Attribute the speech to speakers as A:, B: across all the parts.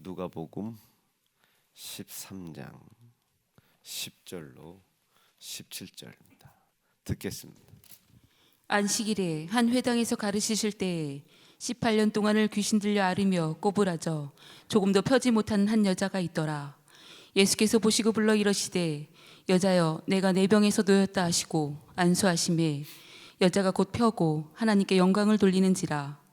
A: 누가복음 13장 10절로 17절입니다. 듣겠습니다.
B: 안식일에 한 회당에서 가르치실 때에 18년 동안을 귀신 들려 앓으며 꼬부라져 조금도 펴지 못한 한 여자가 있더라. 예수께서 보시고 불러 이러시되 여자여 내가 내 병에서 놓였다 하시고 안수하심에 여자가 곧 펴고 하나님께 영광을 돌리는지라.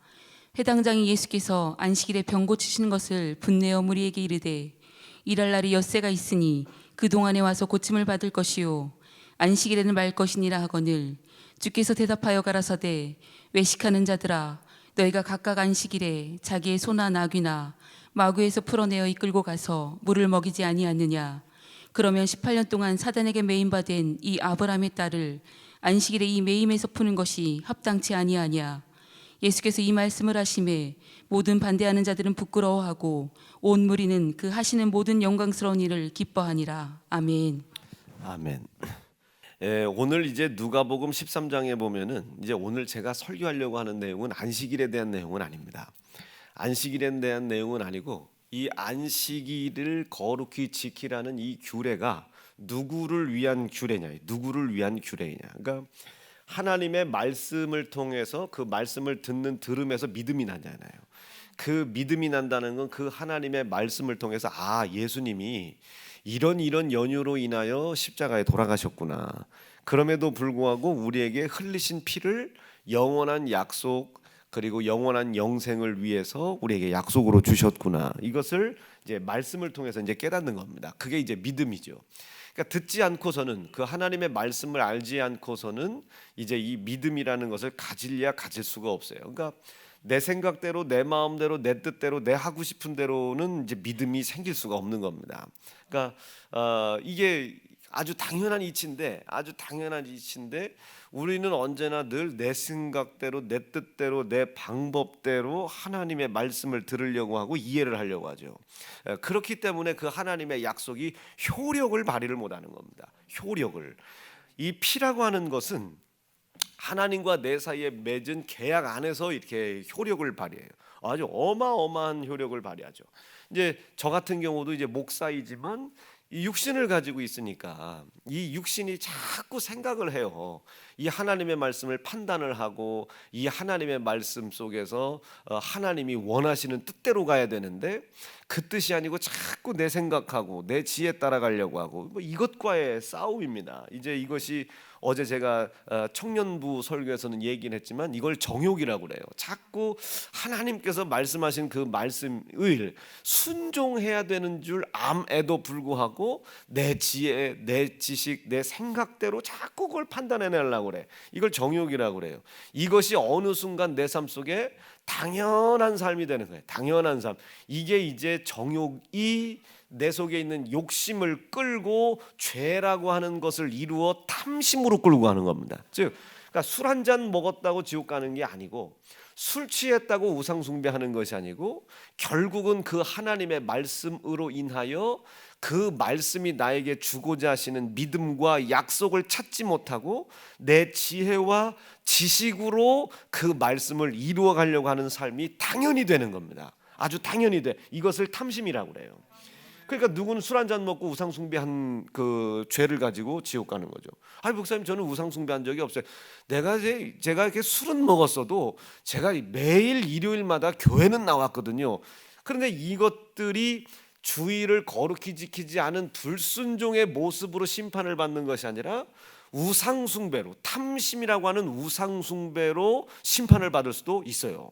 B: 회당장이 예수께서 안식일에 병 고치시는 것을 분내어 무리에게 이르되 일할 날이 엿새가 있으니 그동안에 와서 고침을 받을 것이요 안식일에는 말 것이니라 하거늘 주께서 대답하여 가라사대 외식하는 자들아 너희가 각각 안식일에 자기의 소나 나귀나 마구에서 풀어내어 이끌고 가서 물을 먹이지 아니하느냐. 그러면 18년 동안 사단에게 매임받은 이 아브라함의 딸을 안식일에 이 매임에서 푸는 것이 합당치 아니하냐. 예수께서 이 말씀을 하심에 모든 반대하는 자들은 부끄러워하고 온 무리는 그 하시는 모든 영광스러운 일을 기뻐하니라. 아멘.
A: 아멘. 오늘 이제 누가복음 13장에 보면은 이제 오늘 제가 설교하려고 하는 내용은 안식일에 대한 내용은 아닙니다. 안식일에 대한 내용은 아니고 이 안식일을 거룩히 지키라는 이 규례가 누구를 위한 규례냐, 누구를 위한 규례이냐. 그러니까 하나님의 말씀을 통해서 그 말씀을 들음에서 믿음이 나잖아요. 그 믿음이 난다는 건 그 하나님의 말씀을 통해서 예수님이 이런 연유로 인하여 십자가에 돌아가셨구나. 그럼에도 불구하고 우리에게 흘리신 피를 영원한 약속 그리고 영원한 영생을 위해서 우리에게 약속으로 주셨구나. 이것을 이제 말씀을 통해서 이제 깨닫는 겁니다. 그게 이제 믿음이죠. 그러니까 듣지 않고서는 그 하나님의 말씀을 알지 않고서는 이제 이 믿음이라는 것을 가질래야 가질 수가 없어요. 그러니까 내 생각대로 내 마음대로 내 뜻대로 내 하고 싶은 대로는 이제 믿음이 생길 수가 없는 겁니다. 그러니까 이게 아주 당연한 이치인데 우리는 언제나 늘 내 생각대로 내 뜻대로 내 방법대로 하나님의 말씀을 들으려고 하고 이해를 하려고 하죠. 그렇기 때문에 그 하나님의 약속이 효력을 발휘를 못하는 겁니다. 효력을. 이 피라고 하는 것은 하나님과 내 사이에 맺은 계약 안에서 이렇게 효력을 발휘해요. 아주 어마어마한 효력을 발휘하죠. 이제 저 같은 경우도 이제 목사이지만 이 육신을 가지고 있으니까 이 육신이 자꾸 생각을 해요. 이 하나님의 말씀을 판단을 하고 이 하나님의 말씀 속에서 하나님이 원하시는 뜻대로 가야 되는데 그 뜻이 아니고 자꾸 내 생각하고 내 지혜 따라가려고 하고 이것과의 싸움입니다. 이제 이것이 어제 제가 청년부 설교에서는 얘기는 했지만 이걸 정욕이라고 그래요. 자꾸 하나님께서 말씀하신 그 말씀을 순종해야 되는 줄 암에도 불구하고 내 지혜, 내 지식, 내 생각대로 자꾸 그걸 판단해내려고 그래. 이걸 정욕이라고 그래요. 이것이 어느 순간 내 삶 속에 당연한 삶이 되는 거예요. 당연한 삶. 이게 이제 정욕이 내 속에 있는 욕심을 끌고 죄라고 하는 것을 이루어 탐심으로 끌고 가는 겁니다. 즉, 그러니까 술 한 잔 먹었다고 지옥 가는 게 아니고 술 취했다고 우상 숭배하는 것이 아니고 결국은 그 하나님의 말씀으로 인하여 그 말씀이 나에게 주고자 하시는 믿음과 약속을 찾지 못하고 내 지혜와 지식으로 그 말씀을 이루어 가려고 하는 삶이 당연히 되는 겁니다. 아주 당연히 돼. 이것을 탐심이라고 그래요. 그러니까 누구는 술 한 잔 먹고 우상 숭배한 그 죄를 가지고 지옥 가는 거죠. 목사님 저는 우상 숭배한 적이 없어요. 제가 이렇게 술은 먹었어도 제가 매일 일요일마다 교회는 나왔거든요. 그런데 이것들이 주의를 거룩히 지키지 않은 불순종의 모습으로 심판을 받는 것이 아니라 우상 숭배로, 탐심이라고 하는 우상 숭배로 심판을 받을 수도 있어요.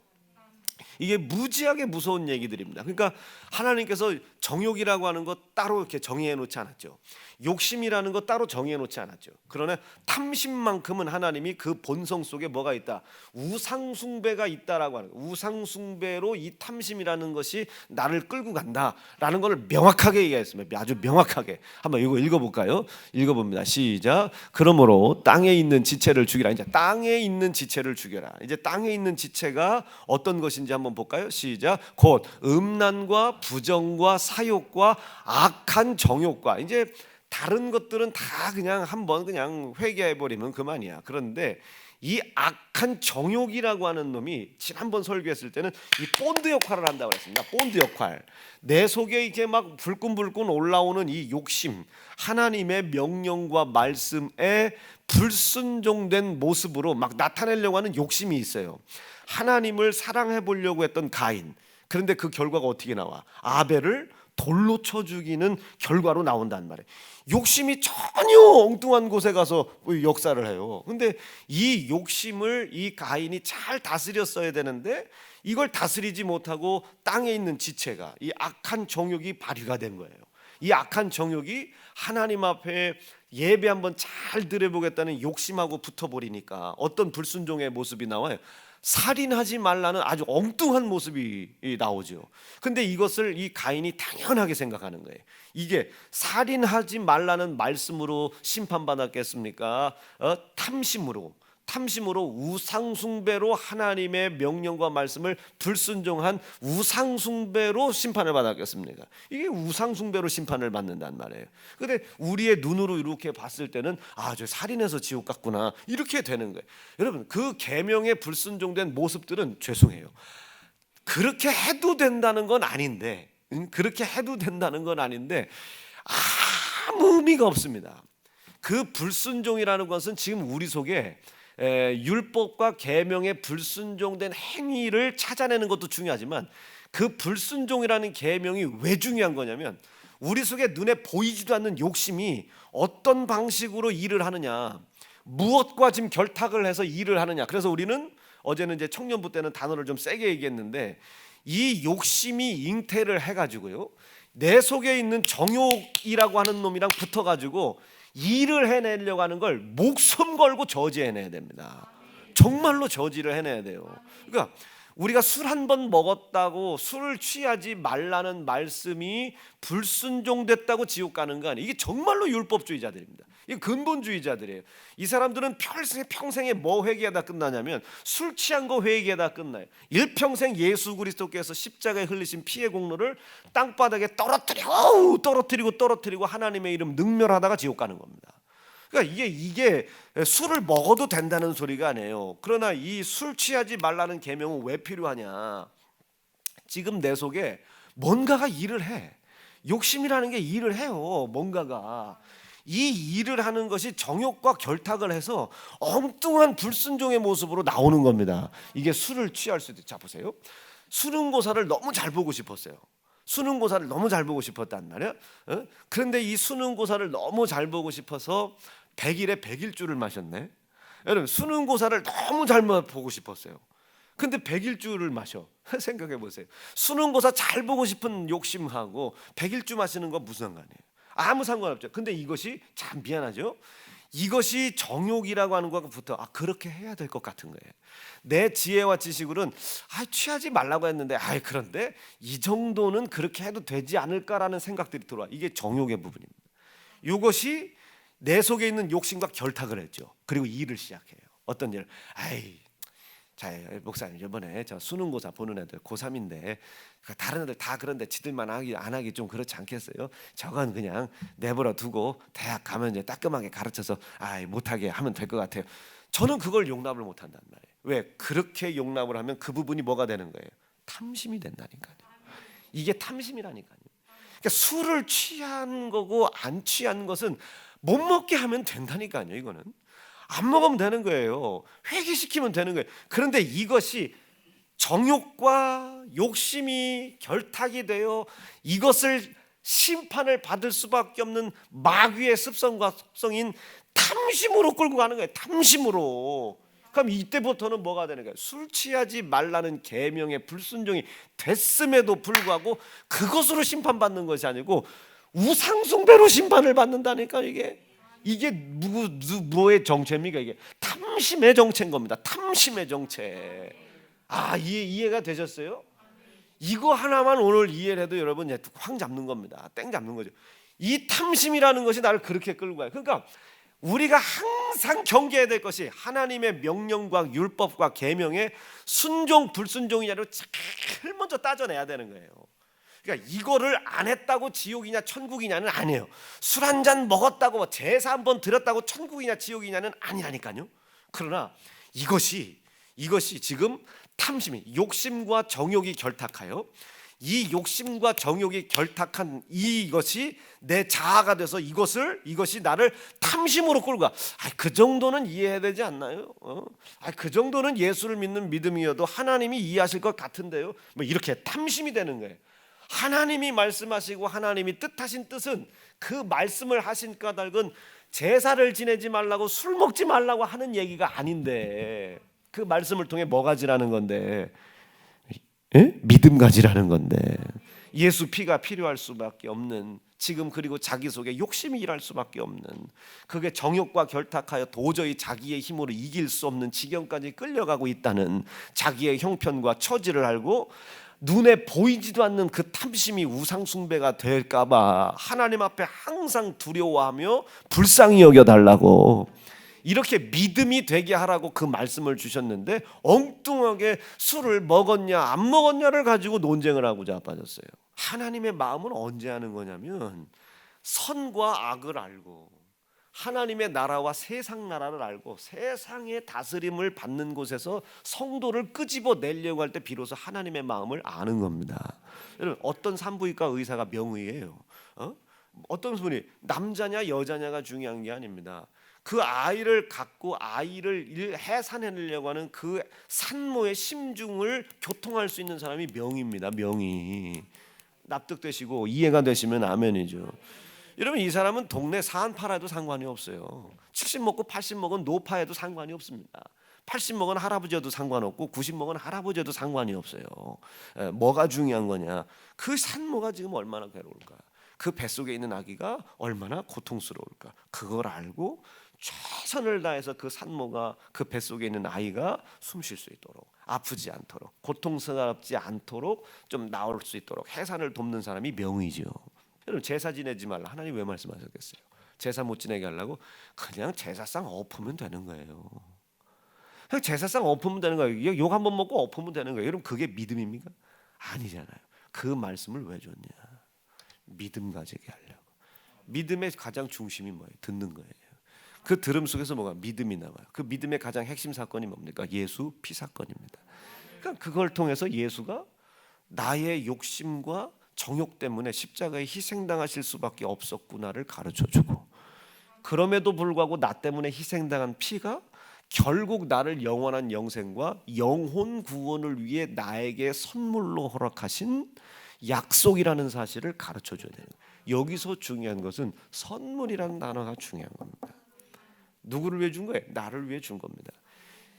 A: 이게 무지하게 무서운 얘기들입니다. 그러니까 하나님께서 정욕이라고 하는 것 따로 이렇게 정의해 놓지 않았죠. 욕심이라는 것 따로 정의해 놓지 않았죠. 그러나 탐심만큼은 하나님이 그 본성 속에 뭐가 있다? 우상 숭배가 있다라고 하는 거예요. 우상 숭배로 이 탐심이라는 것이 나를 끌고 간다라는 걸 명확하게 얘기했습니다. 아주 명확하게. 한번 이거 읽어볼까요? 읽어봅니다. 시작. 그러므로 땅에 있는 지체를 죽이라. 이제 땅에 있는 지체를 죽여라. 이제 땅에 있는 지체가 어떤 것인지 한번 볼까요? 시작. 곧 음란과 부정과 사욕과 악한 정욕과. 이제 다른 것들은 다 그냥 한번 그냥 회개해 버리면 그만이야. 그런데 이 악한 정욕이라고 하는 놈이 지난번 설교했을 때는 이 본드 역할을 한다고 했습니다. 본드 역할. 내 속에 이제 막 불끈불끈 올라오는 이 욕심, 하나님의 명령과 말씀에 불순종된 모습으로 막 나타내려고 하는 욕심이 있어요. 하나님을 사랑해 보려고 했던 가인. 그런데 그 결과가 어떻게 나와? 아벨을 돌로 쳐 죽이는 결과로 나온단 말이에요. 욕심이 전혀 엉뚱한 곳에 가서 역사를 해요. 근데 이 욕심을 이 가인이 잘 다스렸어야 되는데 이걸 다스리지 못하고 땅에 있는 지체가, 이 악한 정욕이 발휘가 된 거예요. 이 악한 정욕이 하나님 앞에 예배 한번 잘 드려보겠다는 욕심하고 붙어버리니까 어떤 불순종의 모습이 나와요. 살인하지 말라는 아주 엉뚱한 모습이 나오죠. 근데 이것을 이 가인이 당연하게 생각하는 거예요. 이게 살인하지 말라는 말씀으로 심판받았겠습니까? 탐심으로 우상숭배로 하나님의 명령과 말씀을 불순종한 우상숭배로 심판을 받았겠습니까? 이게 우상숭배로 심판을 받는단 말이에요. 근데 우리의 눈으로 이렇게 봤을 때는 저 살인해서 지옥 갔구나 이렇게 되는 거예요. 여러분, 그 계명에 불순종된 모습들은 죄송해요. 그렇게 해도 된다는 건 아닌데 아무 의미가 없습니다. 그 불순종이라는 것은 지금 우리 속에 율법과 계명에 불순종된 행위를 찾아내는 것도 중요하지만 그 불순종이라는 계명이 왜 중요한 거냐면 우리 속에 눈에 보이지도 않는 욕심이 어떤 방식으로 일을 하느냐, 무엇과 지금 결탁을 해서 일을 하느냐. 그래서 우리는 어제는 이제 청년부 때는 단어를 좀 세게 얘기했는데 이 욕심이 잉태를 해가지고요, 내 속에 있는 정욕이라고 하는 놈이랑 붙어가지고 일을 해내려고 하는 걸 목숨 걸고 저지해내야 됩니다. 정말로 저지를 해내야 돼요. 그러니까 우리가 술 한 번 먹었다고 술을 취하지 말라는 말씀이 불순종됐다고 지옥 가는 거 아니에요. 이게 정말로 율법주의자들입니다. 이게 근본주의자들이에요. 이 사람들은 평생에 뭐 회개하다 끝나냐면 술 취한 거 회개하다 끝나요. 일평생 예수 그리스도께서 십자가에 흘리신 피의 공로를 땅바닥에 떨어뜨리고 하나님의 이름 능멸하다가 지옥 가는 겁니다. 그러니까 이게 술을 먹어도 된다는 소리가 아니에요. 그러나 이 술 취하지 말라는 계명은 왜 필요하냐? 지금 내 속에 뭔가가 일을 해. 욕심이라는 게 일을 해요. 뭔가가. 이 일을 하는 것이 정욕과 결탁을 해서 엉뚱한 불순종의 모습으로 나오는 겁니다. 이게 술을 취할 수도 있어요. 자, 보세요. 수능고사를 너무 잘 보고 싶었어요. 수능고사를 너무 잘 보고 싶었단 말이야. 그런데 이 수능고사를 너무 잘 보고 싶어서 100일에 100일주를 마셨네. 여러분, 수능고사를 너무 잘 보고 싶었어요. 근데 100일주를 마셔. 생각해 보세요. 수능고사 잘 보고 싶은 욕심하고 100일주 마시는 건 무슨 상관이에요? 아무 상관없죠. 근데 이것이 참 미안하죠. 이것이 정욕이라고 하는 것부터 그렇게 해야 될 것 같은 거예요. 내 지혜와 지식으로는 취하지 말라고 했는데 그런데 이 정도는 그렇게 해도 되지 않을까라는 생각들이 들어와. 이게 정욕의 부분입니다. 이것이 내 속에 있는 욕심과 결탁을 했죠. 그리고 일을 시작해요. 어떤 일? 자, 목사님, 이번에 저 수능고사 보는 애들 고3인데 다른 애들 다 그런데 지들만 안 하기 좀 그렇지 않겠어요? 저건 그냥 내버려 두고 대학 가면 이제 따끔하게 가르쳐서 못하게 하면 될 것 같아요. 저는 그걸 용납을 못한단 말이에요. 왜? 그렇게 용납을 하면 그 부분이 뭐가 되는 거예요? 탐심이 된다니까요. 이게 탐심이라니까요. 그러니까 술을 취한 거고 안 취한 것은 못 먹게 하면 된다니까요. 이거는 안 먹으면 되는 거예요. 회개시키면 되는 거예요. 그런데 이것이 정욕과 욕심이 결탁이 되어 이것을 심판을 받을 수밖에 없는 마귀의 습성과 속성인 탐심으로 끌고 가는 거예요. 탐심으로. 그럼 이때부터는 뭐가 되는 거예요? 술 취하지 말라는 계명의 불순종이 됐음에도 불구하고 그것으로 심판받는 것이 아니고 우상숭배로 심판을 받는다니까. 이게 뭐의 정체입니까? 이게 탐심의 정체인 겁니다. 탐심의 정체. 이해가 되셨어요? 이거 하나만 오늘 이해를 해도 여러분 확 잡는 겁니다. 땡 잡는 거죠. 이 탐심이라는 것이 나를 그렇게 끌고 가요. 그러니까 우리가 항상 경계해야 될 것이 하나님의 명령과 율법과 계명의 순종 불순종이냐를 제일 먼저 따져내야 되는 거예요. 그러니까 이거를 안 했다고 지옥이냐 천국이냐는 아니에요. 술 한 잔 먹었다고 제사 한 번 드렸다고 천국이냐 지옥이냐는 아니라니까요. 그러나 이것이 지금 탐심이, 욕심과 정욕이 결탁하여, 이 욕심과 정욕이 결탁한 이것이 내 자아가 돼서 이것이 나를 탐심으로 끌고 가. 그 정도는 이해해야 되지 않나요? 그 정도는 예수를 믿는 믿음이어도 하나님이 이해하실 것 같은데요. 뭐 이렇게 탐심이 되는 거예요. 하나님이 말씀하시고 하나님이 뜻하신 뜻은 그 말씀을 하신 까닭은 제사를 지내지 말라고, 술 먹지 말라고 하는 얘기가 아닌데, 그 말씀을 통해 뭐 가지라는 건데, 믿음 가지라는 건데, 예수 피가 필요할 수밖에 없는, 지금 그리고 자기 속에 욕심이 일할 수밖에 없는, 그게 정욕과 결탁하여 도저히 자기의 힘으로 이길 수 없는 지경까지 끌려가고 있다는 자기의 형편과 처지를 알고 눈에 보이지도 않는 그 탐심이 우상 숭배가 될까봐 하나님 앞에 항상 두려워하며 불쌍히 여겨달라고, 이렇게 믿음이 되게 하라고 그 말씀을 주셨는데 엉뚱하게 술을 먹었냐 안 먹었냐를 가지고 논쟁을 하고 자빠졌어요. 하나님의 마음은 언제 하는 거냐면, 선과 악을 알고 하나님의 나라와 세상 나라를 알고 세상의 다스림을 받는 곳에서 성도를 끄집어 내려고 할 때 비로소 하나님의 마음을 아는 겁니다. 여러분, 어떤 산부인과 의사가 명의예요. 어떤 분이 남자냐 여자냐가 중요한 게 아닙니다. 그 아이를 갖고 아이를 해산해내려고 하는 그 산모의 심중을 교통할 수 있는 사람이 명의입니다. 명의. 납득되시고 이해가 되시면 아멘이죠. 여러분, 이 사람은 동네 산 팔아도 상관이 없어요. 70 먹고 80 먹은 노파에도 상관이 없습니다. 80 먹은 할아버지여도 상관없고 90 먹은 할아버지여도 상관이 없어요. 뭐가 중요한 거냐? 그 산모가 지금 얼마나 괴로울까? 그 뱃속에 있는 아기가 얼마나 고통스러울까? 그걸 알고 최선을 다해서 그 산모가, 그 뱃속에 있는 아이가 숨 쉴 수 있도록, 아프지 않도록, 고통스럽지 않도록 좀 나올 수 있도록 해산을 돕는 사람이 명의죠. 여러분, 제사 지내지 말라, 하나님 왜 말씀하셨겠어요? 제사 못 지내게 하려고? 그냥 제사상 엎으면 되는 거예요. 그냥 제사상 엎으면 되는 거예요. 욕 한번 먹고 엎으면 되는 거예요. 여러분, 그게 믿음입니까? 아니잖아요. 그 말씀을 왜 줬냐? 믿음 가지게 하려고. 믿음의 가장 중심이 뭐예요? 듣는 거예요. 그 들음 속에서 뭐가 믿음이 나와요. 그 믿음의 가장 핵심 사건이 뭡니까? 예수 피 사건입니다. 그러니까 그걸 통해서 예수가 나의 욕심과 정욕 때문에 십자가에 희생당하실 수밖에 없었구나를 가르쳐주고, 그럼에도 불구하고 나 때문에 희생당한 피가 결국 나를 영원한 영생과 영혼 구원을 위해 나에게 선물로 허락하신 약속이라는 사실을 가르쳐줘야 돼요. 여기서 중요한 것은 선물이라는 단어가 중요한 겁니다. 누구를 위해 준 거예요? 나를 위해 준 겁니다.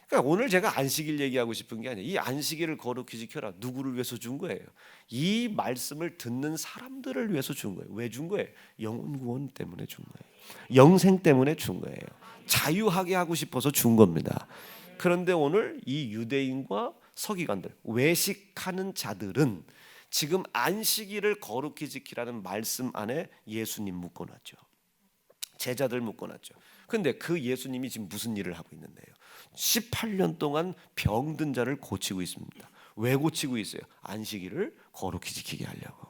A: 그러니까 오늘 제가 안식일 얘기하고 싶은 게 아니에요. 이 안식일을 거룩히 지켜라. 누구를 위해서 준 거예요? 이 말씀을 듣는 사람들을 위해서 준 거예요. 왜 준 거예요? 영혼 구원 때문에 준 거예요. 영생 때문에 준 거예요. 자유하게 하고 싶어서 준 겁니다. 그런데 오늘 이 유대인과 서기관들, 외식하는 자들은 지금 안식일을 거룩히 지키라는 말씀 안에 예수님 묶어놨죠. 제자들 묶어놨죠. 근데 그 예수님이 지금 무슨 일을 하고 있는데요? 18년 동안 병든 자를 고치고 있습니다. 왜 고치고 있어요? 안식일을 거룩히 지키게 하려고.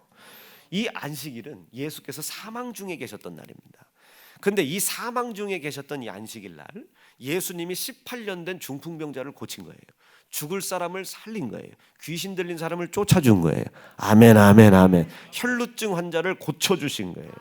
A: 이 안식일은 예수께서 사망 중에 계셨던 날입니다. 근데 이 사망 중에 계셨던 이 안식일 날 예수님이 18년 된 중풍병자를 고친 거예요. 죽을 사람을 살린 거예요. 귀신 들린 사람을 쫓아준 거예요. 아멘, 아멘, 아멘. 혈루증 환자를 고쳐주신 거예요.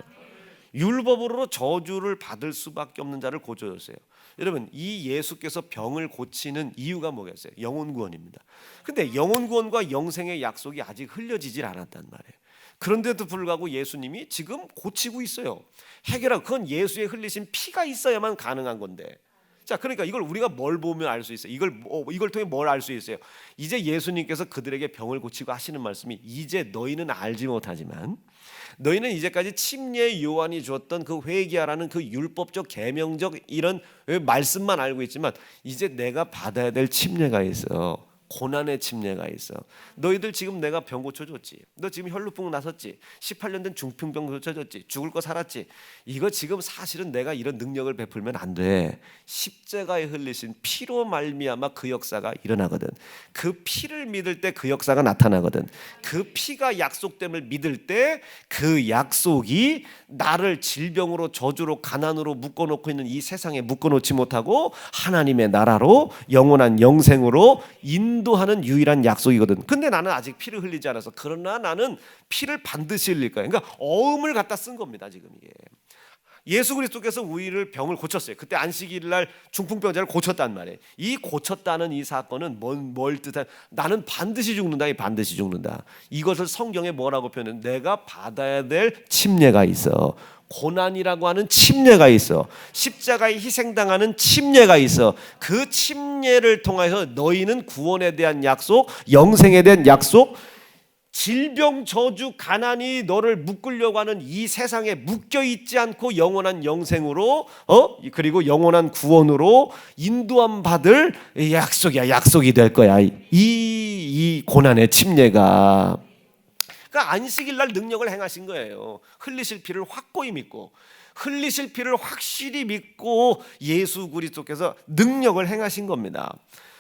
A: 율법으로 저주를 받을 수밖에 없는 자를 고쳐줬어요. 여러분, 이 예수께서 병을 고치는 이유가 뭐겠어요? 영혼 구원입니다. 근데 영혼 구원과 영생의 약속이 아직 흘려지질 않았단 말이에요. 그런데도 불구하고 예수님이 지금 고치고 있어요. 해결하고, 그건 예수의 흘리신 피가 있어야만 가능한 건데. 자, 그러니까 이걸 우리가 뭘 보면 알 수 있어요? 이걸 통해 뭘 알 수 있어요? 이제 예수님께서 그들에게 병을 고치고 하시는 말씀이, 이제 너희는 알지 못하지만 너희는 이제까지 침례 요한이 주었던 그 회개하라는 그 율법적 계명적 이런 말씀만 알고 있지만 이제 내가 받아야 될 침례가 있어. 고난의 침례가 있어. 너희들 지금 내가 병 고쳐줬지. 너 지금 혈루증 나섰지. 18년 된 중풍병 고쳐줬지. 죽을 거 살았지. 이거 지금 사실은 내가 이런 능력을 베풀면 안 돼. 십자가에 흘리신 피로 말미암아 그 역사가 일어나거든. 그 피를 믿을 때 그 역사가 나타나거든. 그 피가 약속됨을 믿을 때 그 약속이 나를 질병으로 저주로 가난으로 묶어놓고 있는 이 세상에 묶어놓지 못하고 하나님의 나라로 영원한 영생으로 인도하는 유일한 약속이거든. 근데 나는 아직 피를 흘리지 않아서, 그러나 나는 피를 반드시 흘릴 거야. 그러니까 어음을 갖다 쓴 겁니다. 지금 이게 예수 그리스도께서 우리를 병을 고쳤어요. 그때 안식일 날 중풍병자를 고쳤단 말이에요. 이 고쳤다는 이 사건은 뭘 뜻하? 나는 반드시 죽는다. 이 반드시 죽는다. 이것을 성경에 뭐라고 표현해? 내가 받아야 될 침례가 있어. 고난이라고 하는 침례가 있어. 십자가에 희생당하는 침례가 있어. 그 침례를 통해서 너희는 구원에 대한 약속, 영생에 대한 약속, 질병, 저주, 가난이 너를 묶으려고 하는 이 세상에 묶여 있지 않고 영원한 영생으로 그리고 구원으로 인도함 받을 약속이야. 약속이 될 거야. 이 고난의 침례가. 그러니까 안식일 날 능력을 행하신 거예요. 흘리실 피를 확고히 믿고, 흘리실 피를 확실히 믿고 예수 그리스도께서 능력을 행하신 겁니다.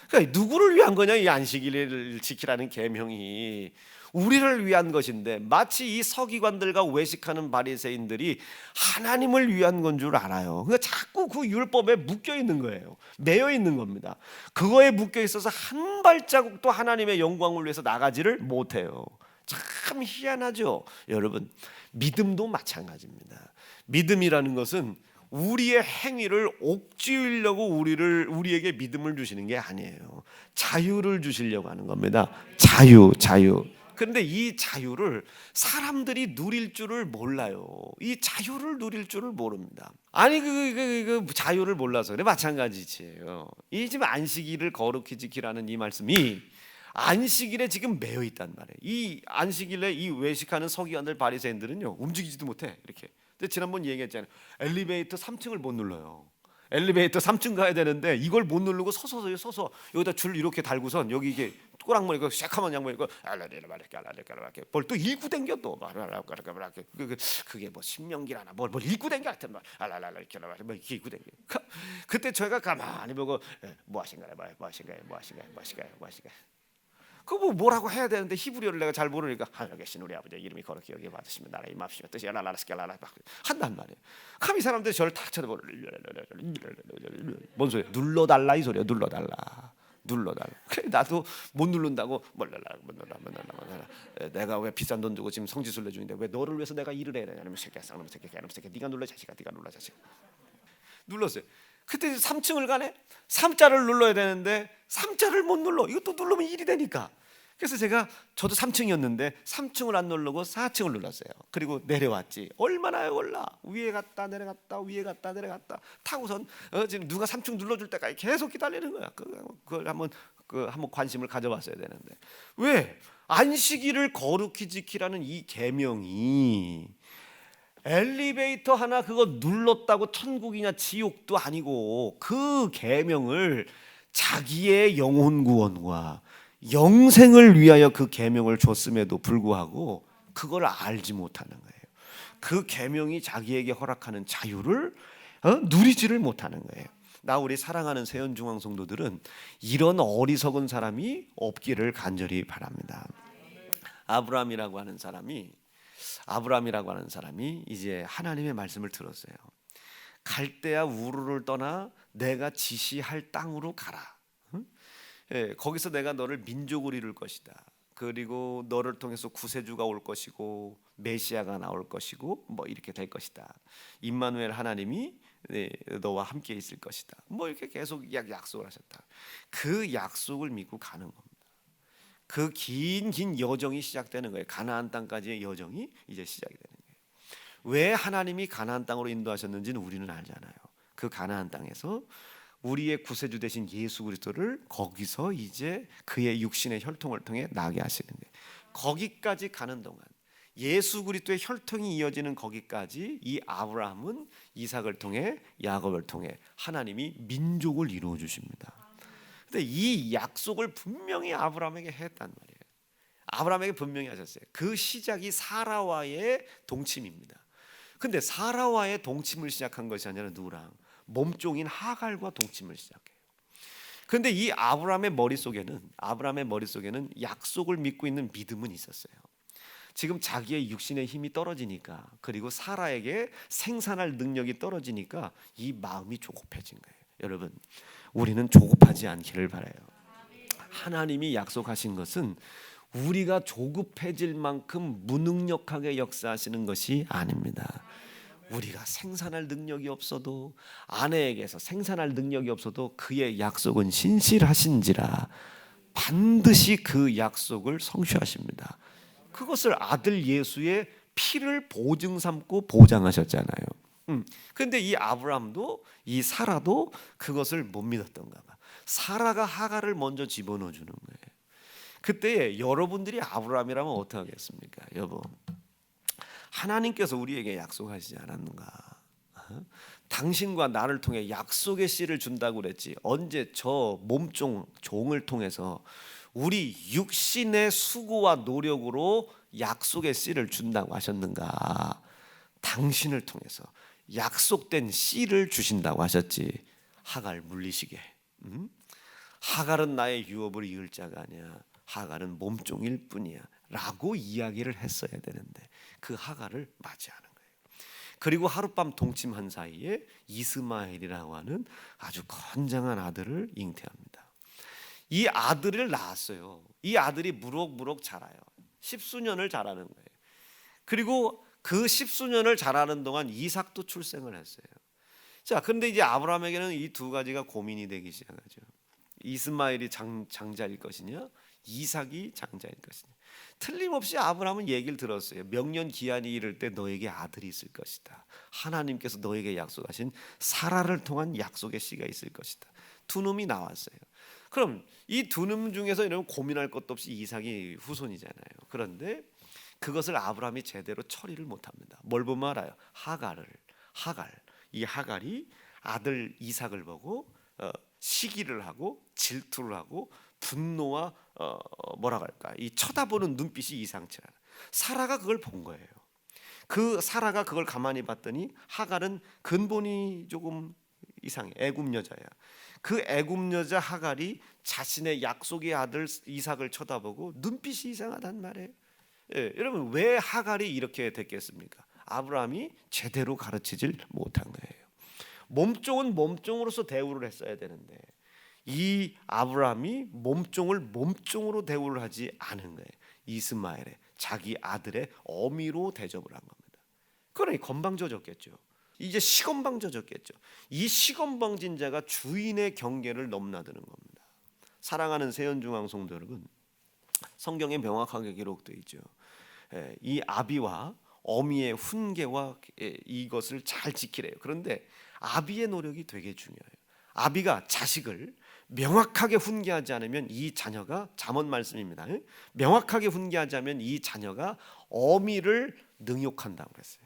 A: 그러니까 누구를 위한 거냐? 이 안식일을 지키라는 계명이 우리를 위한 것인데, 마치 이 서기관들과 외식하는 바리새인들이 하나님을 위한 건 줄 알아요. 그러니까 자꾸 그 율법에 묶여 있는 거예요. 매여 있는 겁니다. 그거에 묶여 있어서 한 발자국도 하나님의 영광을 위해서 나가지를 못해요. 참 희한하죠. 여러분, 믿음도 마찬가지입니다. 믿음이라는 것은 우리의 행위를 옥죄이려고 우리에게 믿음을 주시는 게 아니에요. 자유를 주시려고 하는 겁니다. 자유. 그런데 이 자유를 사람들이 누릴 줄을 몰라요. 이 자유를 누릴 줄을 모릅니다. 아니 그 자유를 몰라서 그래. 마찬가지지요. 이 지금 안식일을 거룩히 지키라는 이 말씀이 안식일에 지금 매여 있단 말이에요. 이 안식일에 이 외식하는 서기관들 바리새인들은요, 움직이지도 못해. 이렇게. 근데 지난번 얘기했잖아요. 엘리베이터 3층을 못 눌러요. 엘리베이터 3층 가야 되는데 이걸 못 누르고 서서 여기다 줄 이렇게 달고선 여기 이게 꼬랑머리고 새카만 양머리고 뭘 또 읽고 댕겨 또 그게 뭐 신명기라나 뭘 읽고 댕겨 하여튼 뭐 이렇게 읽고 댕겨. 그때 저희가 가만히 보고 뭐 하신가요? 그거 뭐라고 해야 되는데 히브리어를 내가 잘 모르니까 하늘에 계신 우리 아버지 이름이 거룩히 여겨 받으시면 나라의 임합시며 뜻이 라라라스켈라라 한단 말이에요. 그럼 이 사람들이 저를 탁 쳐다보고 뭔 소리야? 눌러달라 이 소리야. 눌러달라. 그래 나도 못 누른다고 몰라. 내가 왜 비싼 돈 주고 지금 성지순례 중인데 왜 너를 위해서 내가 일을 해야 되냐면 새끼야 네가 눌러 자식아. 눌렀어요. 그때 3층을 가네. 3자를 눌러야 되는데 3자를 못 눌러. 이것도 누르면 1이 되니까. 그래서 저도 3층이었는데 3층을 안 누르고 4층을 눌렀어요. 그리고 내려왔지. 얼마나 올라. 위에 갔다 내려갔다 타고선 지금 누가 3층 눌러줄 때까지 계속 기다리는 거야. 그걸 한번 관심을 가져봤어야 되는데. 왜? 안식일을 거룩히 지키라는 이 계명이 엘리베이터 하나 그거 눌렀다고 천국이냐 지옥도 아니고, 그 계명을 자기의 영혼 구원과 영생을 위하여 그 계명을 줬음에도 불구하고 그걸 알지 못하는 거예요. 그 계명이 자기에게 허락하는 자유를 누리지를 못하는 거예요. 우리 사랑하는 세연중앙 성도들은 이런 어리석은 사람이 없기를 간절히 바랍니다. 아브라함이라고 하는 사람이 이제 하나님의 말씀을 들었어요. 갈대아 우르를 떠나 내가 지시할 땅으로 가라. 거기서 내가 너를 민족을 이룰 것이다. 그리고 너를 통해서 구세주가 올 것이고 메시아가 나올 것이고 뭐 이렇게 될 것이다. 임마누엘 하나님이 너와 함께 있을 것이다. 뭐 이렇게 계속 약속을 하셨다. 그 약속을 믿고 가는 겁니다. 그 긴 여정이 시작되는 거예요. 가나안 땅까지의 여정이 이제 시작이 되는 거예요. 왜 하나님이 가나안 땅으로 인도하셨는지는 우리는 알잖아요. 그 가나안 땅에서 우리의 구세주 되신 예수 그리스도를 거기서 이제 그의 육신의 혈통을 통해 나게 하시는 거예요. 거기까지 가는 동안 예수 그리스도의 혈통이 이어지는 거기까지 이 아브라함은 이삭을 통해 야곱을 통해 하나님이 민족을 이루어 주십니다. 근데 이 약속을 분명히 아브라함에게 했단 말이에요. 아브라함에게 분명히 하셨어요. 그 시작이 사라와의 동침입니다. 근데 사라와의 동침을 시작한 것이 아니라 누구랑? 몸종인 하갈과 동침을 시작해요. 근데 이 아브라함의 머릿속에는 약속을 믿고 있는 믿음은 있었어요. 지금 자기의 육신의 힘이 떨어지니까, 그리고 사라에게 생산할 능력이 떨어지니까 이 마음이 조급해진 거예요. 여러분, 우리는 조급하지 않기를 바라요. 하나님이 약속하신 것은 우리가 조급해질 만큼 무능력하게 역사하시는 것이 아닙니다. 우리가 생산할 능력이 없어도, 아내에게서 생산할 능력이 없어도 그의 약속은 신실하신지라 반드시 그 약속을 성취하십니다. 그것을 아들 예수의 피를 보증 삼고 보장하셨잖아요. 근데 이 아브라함도 이 사라도 그것을 못 믿었던가 봐. 사라가 하갈을 먼저 집어넣어 주는 거예요. 그때 여러분들이 아브라함이라면 어떻게 하겠습니까? 여보, 하나님께서 우리에게 약속하시지 않았는가? 당신과 나를 통해 약속의 씨를 준다고 그랬지. 언제 저 몸종 종을 통해서 우리 육신의 수고와 노력으로 약속의 씨를 준다고 하셨는가? 당신을 통해서 약속된 씨를 주신다고 하셨지. 하갈 물리시게. 하갈은 나의 유업을 이을 자가 아니야. 하갈은 몸종일 뿐이야 라고 이야기를 했어야 되는데 그 하갈을 맞이하는 거예요. 그리고 하룻밤 동침한 사이에 이스마엘이라고 하는 아주 건장한 아들을 잉태합니다. 이 아들을 낳았어요. 이 아들이 무럭무럭 자라요. 십수년을 자라는 거예요. 그리고 그 십수년을 자라는 동안 이삭도 출생을 했어요. 자, 그런데 이제 아브라함에게는 이 두 가지가 고민이 되기 시작하죠. 이스마엘이 장자일 것이냐, 이삭이 장자일 것이냐. 틀림없이 아브라함은 얘기를 들었어요. 명년 기한이 이를 때 너에게 아들이 있을 것이다. 하나님께서 너에게 약속하신 사라를 통한 약속의 씨가 있을 것이다. 두 놈이 나왔어요. 그럼 이 두 놈 중에서 이러면 고민할 것도 없이 이삭이 후손이잖아요. 그런데 그것을 아브라함이 제대로 처리를 못합니다. 뭘 보면 알아요? 이 하갈이 아들 이삭을 보고 시기를 하고 질투를 하고 분노와 뭐라 할까, 이 쳐다보는 눈빛이 이상치 않아. 사라가 그걸 본 거예요. 그 사라가 그걸 가만히 봤더니 하갈은 근본이 조금 이상해. 애굽 여자야. 그 애굽 여자 하갈이 자신의 약속의 아들 이삭을 쳐다보고 눈빛이 이상하단 말이에요. 예, 여러분, 왜 하갈이 이렇게 됐겠습니까? 아브라함이 제대로 가르치질 못한 거예요. 몸종은 몸종으로서 대우를 했어야 되는데 이 아브라함이 몸종을 몸종으로 대우를 하지 않은 거예요. 이스마엘의 자기 아들의 어미로 대접을 한 겁니다. 그러니 건방져졌겠죠. 이제 시건방져졌겠죠. 이 시건방진 자가 주인의 경계를 넘나드는 겁니다. 사랑하는 세연중앙 성도 여러분, 성경에 명확하게 기록되어 있죠. 이 아비와 어미의 훈계와 이것을 잘 지키래요. 그런데 아비의 노력이 되게 중요해요. 아비가 자식을 명확하게 훈계하지 않으면 이 자녀가, 잠언 말씀입니다. 명확하게 훈계하지 않으면 이 자녀가 어미를 능욕한다고 했어요.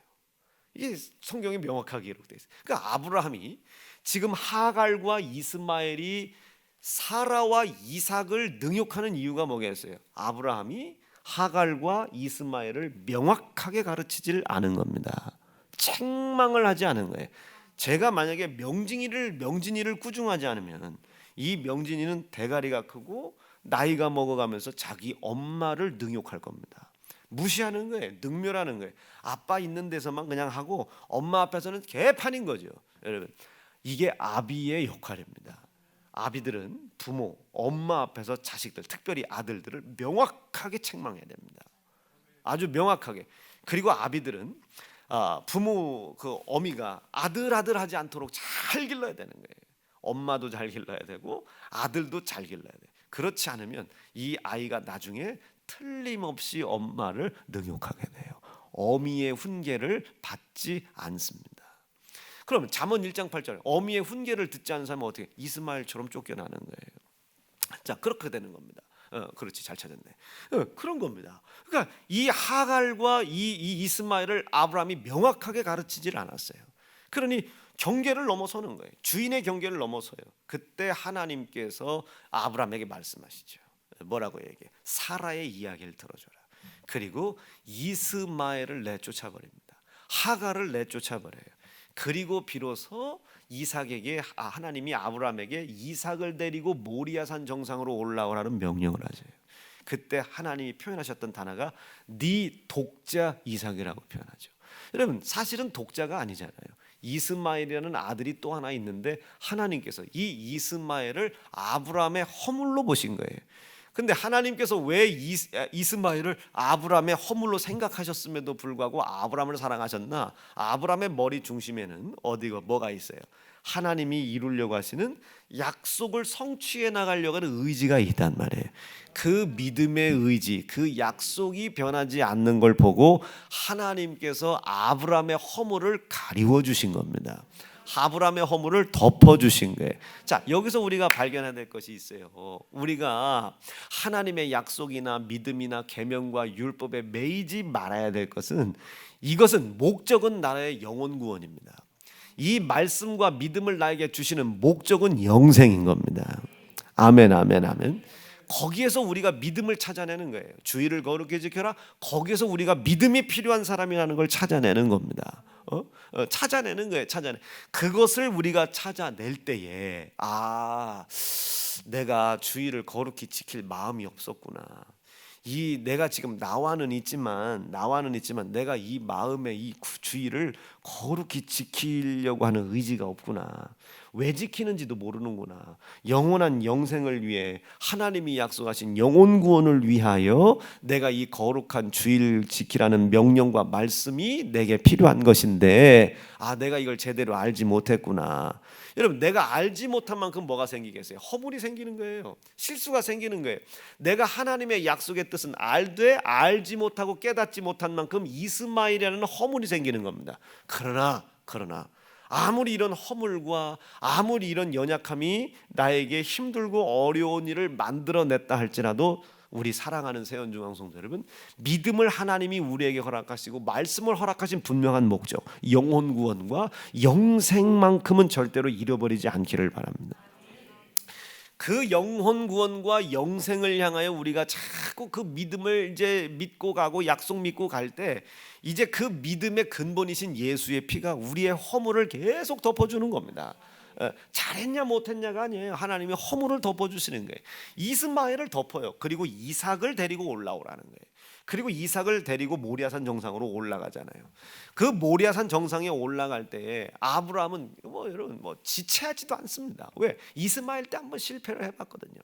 A: 이게 성경에 명확하게 기록되어 있어요. 그러니까 아브라함이 지금 하갈과 이스마엘이 사라와 이삭을 능욕하는 이유가 뭐겠어요? 아브라함이 하갈과 이스마엘을 명확하게 가르치질 않은 겁니다. 책망을 하지 않은 거예요. 제가 만약에 명진이를 꾸중하지 않으면 이 명진이는 대가리가 크고 나이가 먹어가면서 자기 엄마를 능욕할 겁니다. 무시하는 거예요. 능멸하는 거예요. 아빠 있는 데서만 그냥 하고 엄마 앞에서는 개판인 거죠. 여러분, 이게 아비의 역할입니다. 아비들은 부모, 엄마 앞에서 자식들, 특별히 아들들을 명확하게 책망해야 됩니다. 아주 명확하게. 그리고 아비들은 부모 그 어미가 아들 하지 않도록 잘 길러야 되는 거예요. 엄마도 잘 길러야 되고 아들도 잘 길러야 돼. 그렇지 않으면 이 아이가 나중에 틀림없이 엄마를 능욕하게 돼요. 어미의 훈계를 받지 않습니다. 그럼 잠언 1장 8절 어미의 훈계를 듣지 않는 사람은 어떻게? 이스마엘처럼 쫓겨나는 거예요. 자, 그렇게 되는 겁니다. 그렇지, 잘 찾았네. 그런 겁니다. 그러니까 이 하갈과 이 이스마엘을 아브라함이 명확하게 가르치질 않았어요. 그러니 경계를 넘어서는 거예요. 주인의 경계를 넘어서요. 그때 하나님께서 아브라함에게 말씀하시죠. 뭐라고 얘기해? 사라의 이야기를 들어줘라. 그리고 이스마엘을 내쫓아 버립니다. 하갈을 내쫓아 버려요. 그리고 비로소 이삭에게 하나님이 아브라함에게 이삭을 데리고 모리아산 정상으로 올라오라는 명령을 하세요. 그때 하나님이 표현하셨던 단어가 네 독자 이삭이라고 표현하죠. 여러분 사실은 독자가 아니잖아요. 이스마엘이라는 아들이 또 하나 있는데 하나님께서 이 이스마엘을 아브라함의 허물로 보신 거예요. 근데 하나님께서 왜 이스마엘을 아브라함의 허물로 생각하셨음에도 불구하고 아브라함을 사랑하셨나? 아브라함의 머리 중심에는 어디가 뭐가 있어요? 하나님이 이루려고 하시는 약속을 성취해 나가려고 하는 의지가 있단 말이에요. 그 믿음의 의지, 그 약속이 변하지 않는 걸 보고 하나님께서 아브라함의 허물을 가리워 주신 겁니다. 아브라함의 허물을 덮어주신 거예요. 자, 여기서 우리가 발견해야 될 것이 있어요. 우리가 하나님의 약속이나 믿음이나 계명과 율법에 매이지 말아야 될 것은 이것은 목적은 나라의 영혼 구원입니다. 이 말씀과 믿음을 나에게 주시는 목적은 영생인 겁니다. 아멘, 아멘, 아멘. 거기에서 우리가 믿음을 찾아내는 거예요. 주의를 거룩히 지켜라. 거기에서 우리가 믿음이 필요한 사람이라는 걸 찾아내는 겁니다. 찾아내는 거예요. 그것을 우리가 찾아낼 때에 내가 주의를 거룩히 지킬 마음이 없었구나. 내가 지금 나와는 있지만 내가 이 마음의 이 주의를 거룩히 지키려고 하는 의지가 없구나. 왜 지키는지도 모르는구나. 영원한 영생을 위해 하나님이 약속하신 영혼 구원을 위하여 내가 이 거룩한 주의를 지키라는 명령과 말씀이 내게 필요한 것인데 내가 이걸 제대로 알지 못했구나. 여러분 내가 알지 못한 만큼 뭐가 생기겠어요? 허물이 생기는 거예요. 실수가 생기는 거예요. 내가 하나님의 약속의 뜻은 알되 알지 못하고 깨닫지 못한 만큼 이스마엘이라는 허물이 생기는 겁니다. 그러나 아무리 이런 허물과 아무리 이런 연약함이 나에게 힘들고 어려운 일을 만들어냈다 할지라도 우리 사랑하는 세연중앙 성도 여러분, 믿음을 하나님이 우리에게 허락하시고 말씀을 허락하신 분명한 목적, 영혼 구원과 영생만큼은 절대로 잃어버리지 않기를 바랍니다. 그 영혼 구원과 영생을 향하여 우리가 자꾸 그 믿음을 이제 믿고 가고 약속 믿고 갈 때 이제 그 믿음의 근본이신 예수의 피가 우리의 허물을 계속 덮어주는 겁니다. 잘했냐 못했냐가 아니에요. 하나님이 허물을 덮어주시는 거예요. 이스마엘을 덮어요. 그리고 이삭을 데리고 올라오라는 거예요. 그리고 이삭을 데리고 모리아산 정상으로 올라가잖아요. 그 모리아산 정상에 올라갈 때 아브라함은 여러분 지체하지도 않습니다. 왜? 이스마엘 때 한번 실패를 해봤거든요.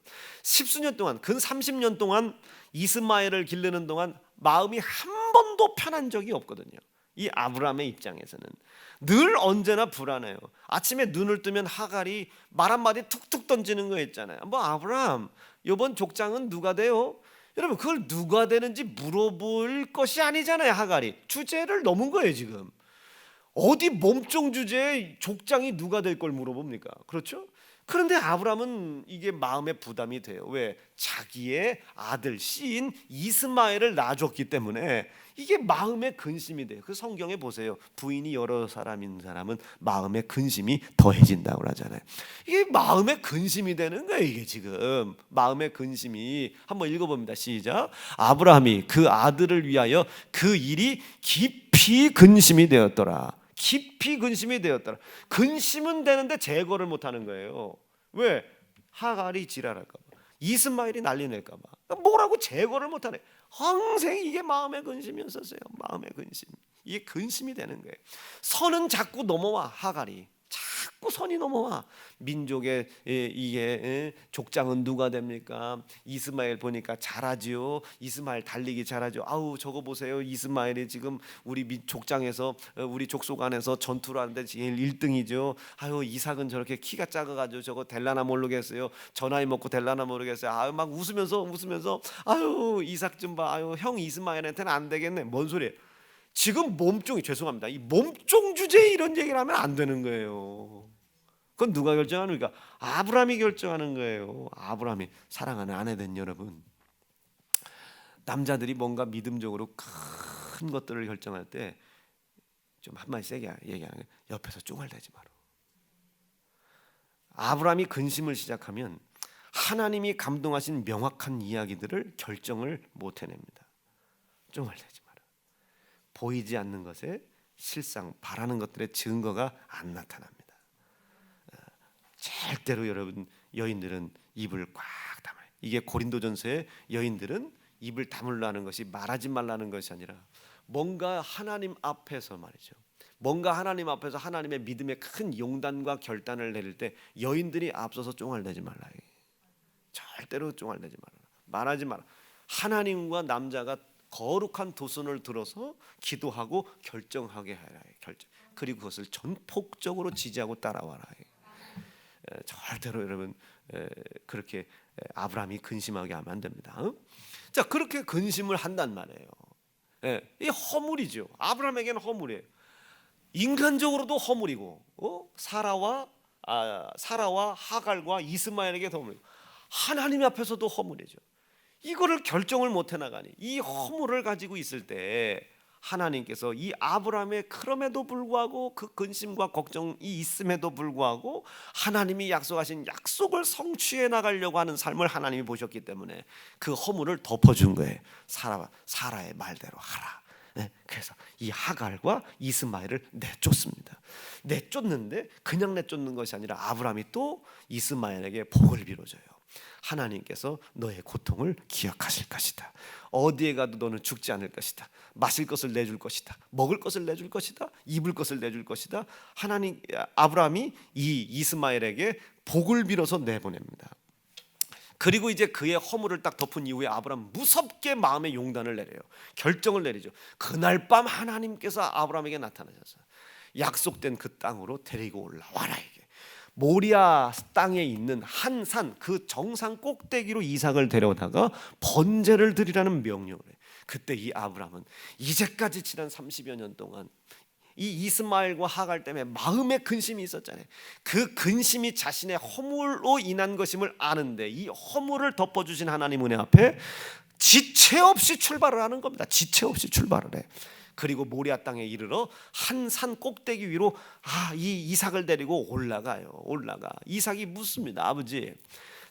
A: 십수년 동안 근 30년 동안 이스마엘을 기르는 동안 마음이 한 번도 편한 적이 없거든요. 이 아브라함의 입장에서는 늘 언제나 불안해요. 아침에 눈을 뜨면 하갈이 말 한마디 툭툭 던지는 거 있잖아요. 아브라함 이번 족장은 누가 돼요? 여러분 그걸 누가 되는지 물어볼 것이 아니잖아요. 하갈이 주제를 넘은 거예요. 지금 어디 몸종 주제에 족장이 누가 될 걸 물어봅니까? 그렇죠? 그런데 아브라함은 이게 마음의 부담이 돼요. 왜? 자기의 아들 씨인 이스마엘을 낳아줬기 때문에 이게 마음의 근심이 돼요. 그 성경에 보세요. 부인이 여러 사람인 사람은 마음의 근심이 더해진다고 하잖아요. 이게 마음의 근심이 되는 거예요. 이게 지금 마음의 근심이 한번 읽어봅니다. 시작. 아브라함이 그 아들을 위하여 그 일이 깊이 근심이 되었더라. 깊이 근심이 되었더라. 근심은 되는데 제거를 못하는 거예요. 왜? 하갈이 지랄할까 봐, 이스마엘이 난리 낼까 봐 뭐라고 제거를 못하네. 항상 이게 마음의 근심이었었어요. 마음의 근심. 이게 근심이 되는 거예요. 선은 자꾸 넘어와. 하갈이 자꾸 선이 넘어와. 민족의 이게 족장은 누가 됩니까? 이스마엘 보니까 잘하지요. 이스마엘 달리기 잘하죠. 아우 저거 보세요. 이스마엘이 지금 우리 족장에서 우리 족속 안에서 전투를 하는데 제일 1등이죠. 아유 이삭은 저렇게 키가 작아가지고 저거 될라나 모르겠어요. 저 나이 먹고 될라나 모르겠어요. 아유 막 웃으면서 아유 이삭 좀 봐. 아유 형 이스마엘한테는 안 되겠네. 뭔 소리예요? 지금 몸종이 죄송합니다. 이 몸종 주제에 이런 얘기를 하면 안 되는 거예요. 그건 누가 결정하는가? 아브라함이 결정하는 거예요. 아브라함이 사랑하는 아내된 여러분, 남자들이 뭔가 믿음적으로 큰 것들을 결정할 때 좀 한마디 세게 얘기하는 거예요. 옆에서 쫑알대지 마라. 아브라함이 근심을 시작하면 하나님이 감동하신 명확한 이야기들을 결정을 못 해냅니다. 쫑알대지 마라. 보이지 않는 것에 실상 바라는 것들의 증거가 안 나타납니다. 절대로 여러분 여인들은 입을 꽉 담아요. 이게 고린도전서의 여인들은 입을 다물라는 것이 말하지 말라는 것이 아니라 뭔가 하나님 앞에서 말이죠. 뭔가 하나님 앞에서 하나님의 믿음의 큰 용단과 결단을 내릴 때 여인들이 앞서서 쫑알대지 말라. 절대로 쫑알대지 말라. 말하지 마라. 하나님과 남자가 거룩한 두 손을 들어서 기도하고 결정하게 하라. 결정. 그리고 그것을 전폭적으로 지지하고 따라와라. 절대로 여러분 그렇게 아브라함이 근심하게 하면 안 됩니다. 자, 그렇게 근심을 한단 말이에요. 이 허물이죠. 아브라함에게는 허물이에요. 인간적으로도 허물이고, 사라와 하갈과 이스마엘에게도 허물이고, 하나님 앞에서도 허물이죠. 이거를 결정을 못 해나가니 이 허물을 가지고 있을 때 하나님께서 이 아브라함의 그럼에도 불구하고 그 근심과 걱정이 있음에도 불구하고 하나님이 약속하신 약속을 성취해 나가려고 하는 삶을 하나님이 보셨기 때문에 그 허물을 덮어준 거예요. 사라의 말대로 하라. 그래서 이 하갈과 이스마엘을 내쫓습니다. 내쫓는데 그냥 내쫓는 것이 아니라 아브라함이 또 이스마엘에게 복을 빌어줘요. 하나님께서 너의 고통을 기억하실 것이다. 어디에 가도 너는 죽지 않을 것이다. 마실 것을 내줄 것이다. 먹을 것을 내줄 것이다. 입을 것을 내줄 것이다. 아브라함이 이 이스마엘에게 복을 빌어서 내보냅니다. 그리고 이제 그의 허물을 딱 덮은 이후에 아브라함 무섭게 마음의 용단을 내려요. 결정을 내리죠. 그날 밤 하나님께서 아브라함에게 나타나셔서 약속된 그 땅으로 데리고 올라와라. 이게 모리아 땅에 있는 한 산, 그 정상 꼭대기로 이삭을 데려다가 번제를 드리라는 명령을 해요. 그때 이 아브라함은 이제까지 지난 30여 년 동안 이 이스마엘과 하갈 때문에 마음의 근심이 있었잖아요. 그 근심이 자신의 허물로 인한 것임을 아는데 이 허물을 덮어주신 하나님 은혜 앞에 지체 없이 출발을 하는 겁니다. 지체 없이 출발을 해. 그리고 모리아 땅에 이르러 한 산 꼭대기 위로 이 이삭을 데리고 올라가요. 이삭이 묻습니다. 아버지,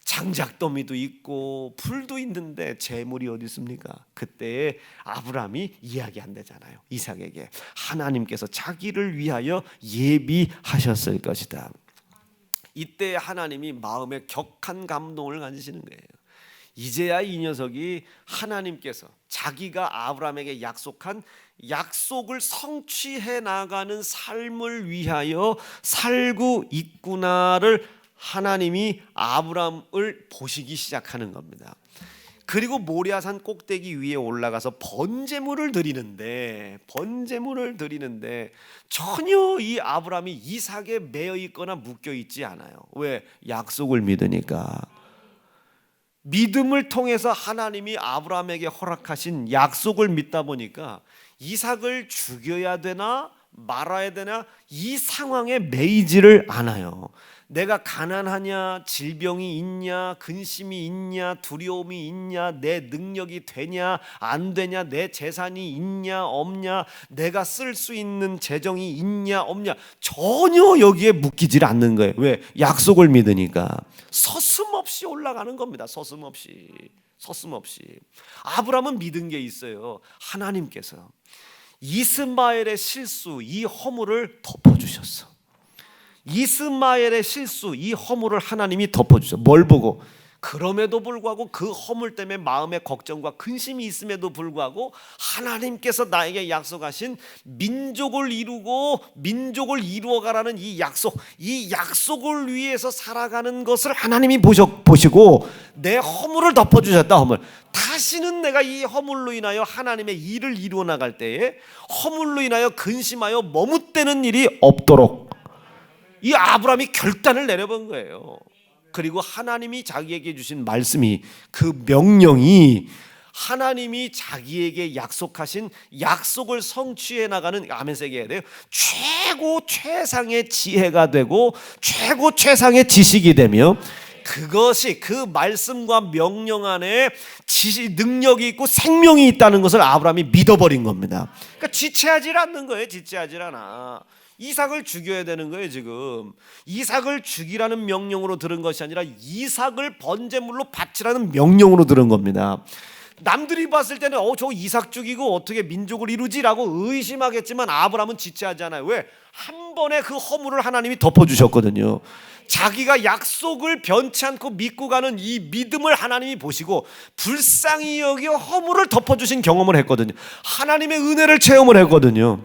A: 장작더미도 있고 불도 있는데 재물이 어디 있습니까? 그때 아브라함이 이야기한대잖아요. 이삭에게 하나님께서 자기를 위하여 예비하셨을 것이다. 이때 하나님이 마음에 격한 감동을 가지시는 거예요. 이제야 이 녀석이 하나님께서 자기가 아브라함에게 약속한 약속을 성취해 나가는 삶을 위하여 살고 있구나를 하나님이 아브라함을 보시기 시작하는 겁니다. 그리고 모리아산 꼭대기 위에 올라가서 번제물을 드리는데 전혀 이 아브라함이 이삭에 매여 있거나 묶여 있지 않아요. 왜? 약속을 믿으니까. 믿음을 통해서 하나님이 아브라함에게 허락하신 약속을 믿다 보니까 이삭을 죽여야 되나 말아야 되나 이 상황에 매이지를 않아요. 내가 가난하냐, 질병이 있냐, 근심이 있냐, 두려움이 있냐, 내 능력이 되냐 안 되냐, 내 재산이 있냐 없냐, 내가 쓸 수 있는 재정이 있냐 없냐, 전혀 여기에 묶이질 않는 거예요. 왜? 약속을 믿으니까. 서슴없이 올라가는 겁니다. 서슴없이. 아브라함은 믿은 게 있어요. 하나님께서 이스마엘의 실수, 이 허물을 덮어주셨어. 이스마엘의 실수, 이 허물을 하나님이 덮어주셨어. 뭘 보고? 그럼에도 불구하고 그 허물 때문에 마음의 걱정과 근심이 있음에도 불구하고 하나님께서 나에게 약속하신 민족을 이루고 민족을 이루어가라는 이 약속을 위해서 살아가는 것을 하나님이 보시고 내 허물을 덮어주셨다. 허물. 다시는 내가 이 허물로 인하여 하나님의 일을 이루어 나갈 때에 허물로 인하여 근심하여 머뭇대는 일이 없도록 이 아브라함이 결단을 내려본 거예요. 그리고 하나님이 자기에게 주신 말씀이, 그 명령이 하나님이 자기에게 약속하신 약속을 성취해 나가는, 아멘스 얘기해야 돼요, 최고 최상의 지혜가 되고 최고 최상의 지식이 되며, 그것이 그 말씀과 명령 안에 능력이 있고 생명이 있다는 것을 아브라함이 믿어버린 겁니다. 그러니까 지체하지 않는 거예요. 지체하지 않아. 이삭을 죽여야 되는 거예요. 지금 이삭을 죽이라는 명령으로 들은 것이 아니라 이삭을 번제물로 바치라는 명령으로 들은 겁니다. 남들이 봤을 때는 저 이삭 죽이고 어떻게 민족을 이루지라고 의심하겠지만 아브라함은 지체하지 않아요. 왜? 한 번에 그 허물을 하나님이 덮어주셨거든요. 자기가 약속을 변치 않고 믿고 가는 이 믿음을 하나님이 보시고 불쌍히 여겨 허물을 덮어주신 경험을 했거든요. 하나님의 은혜를 체험을 했거든요.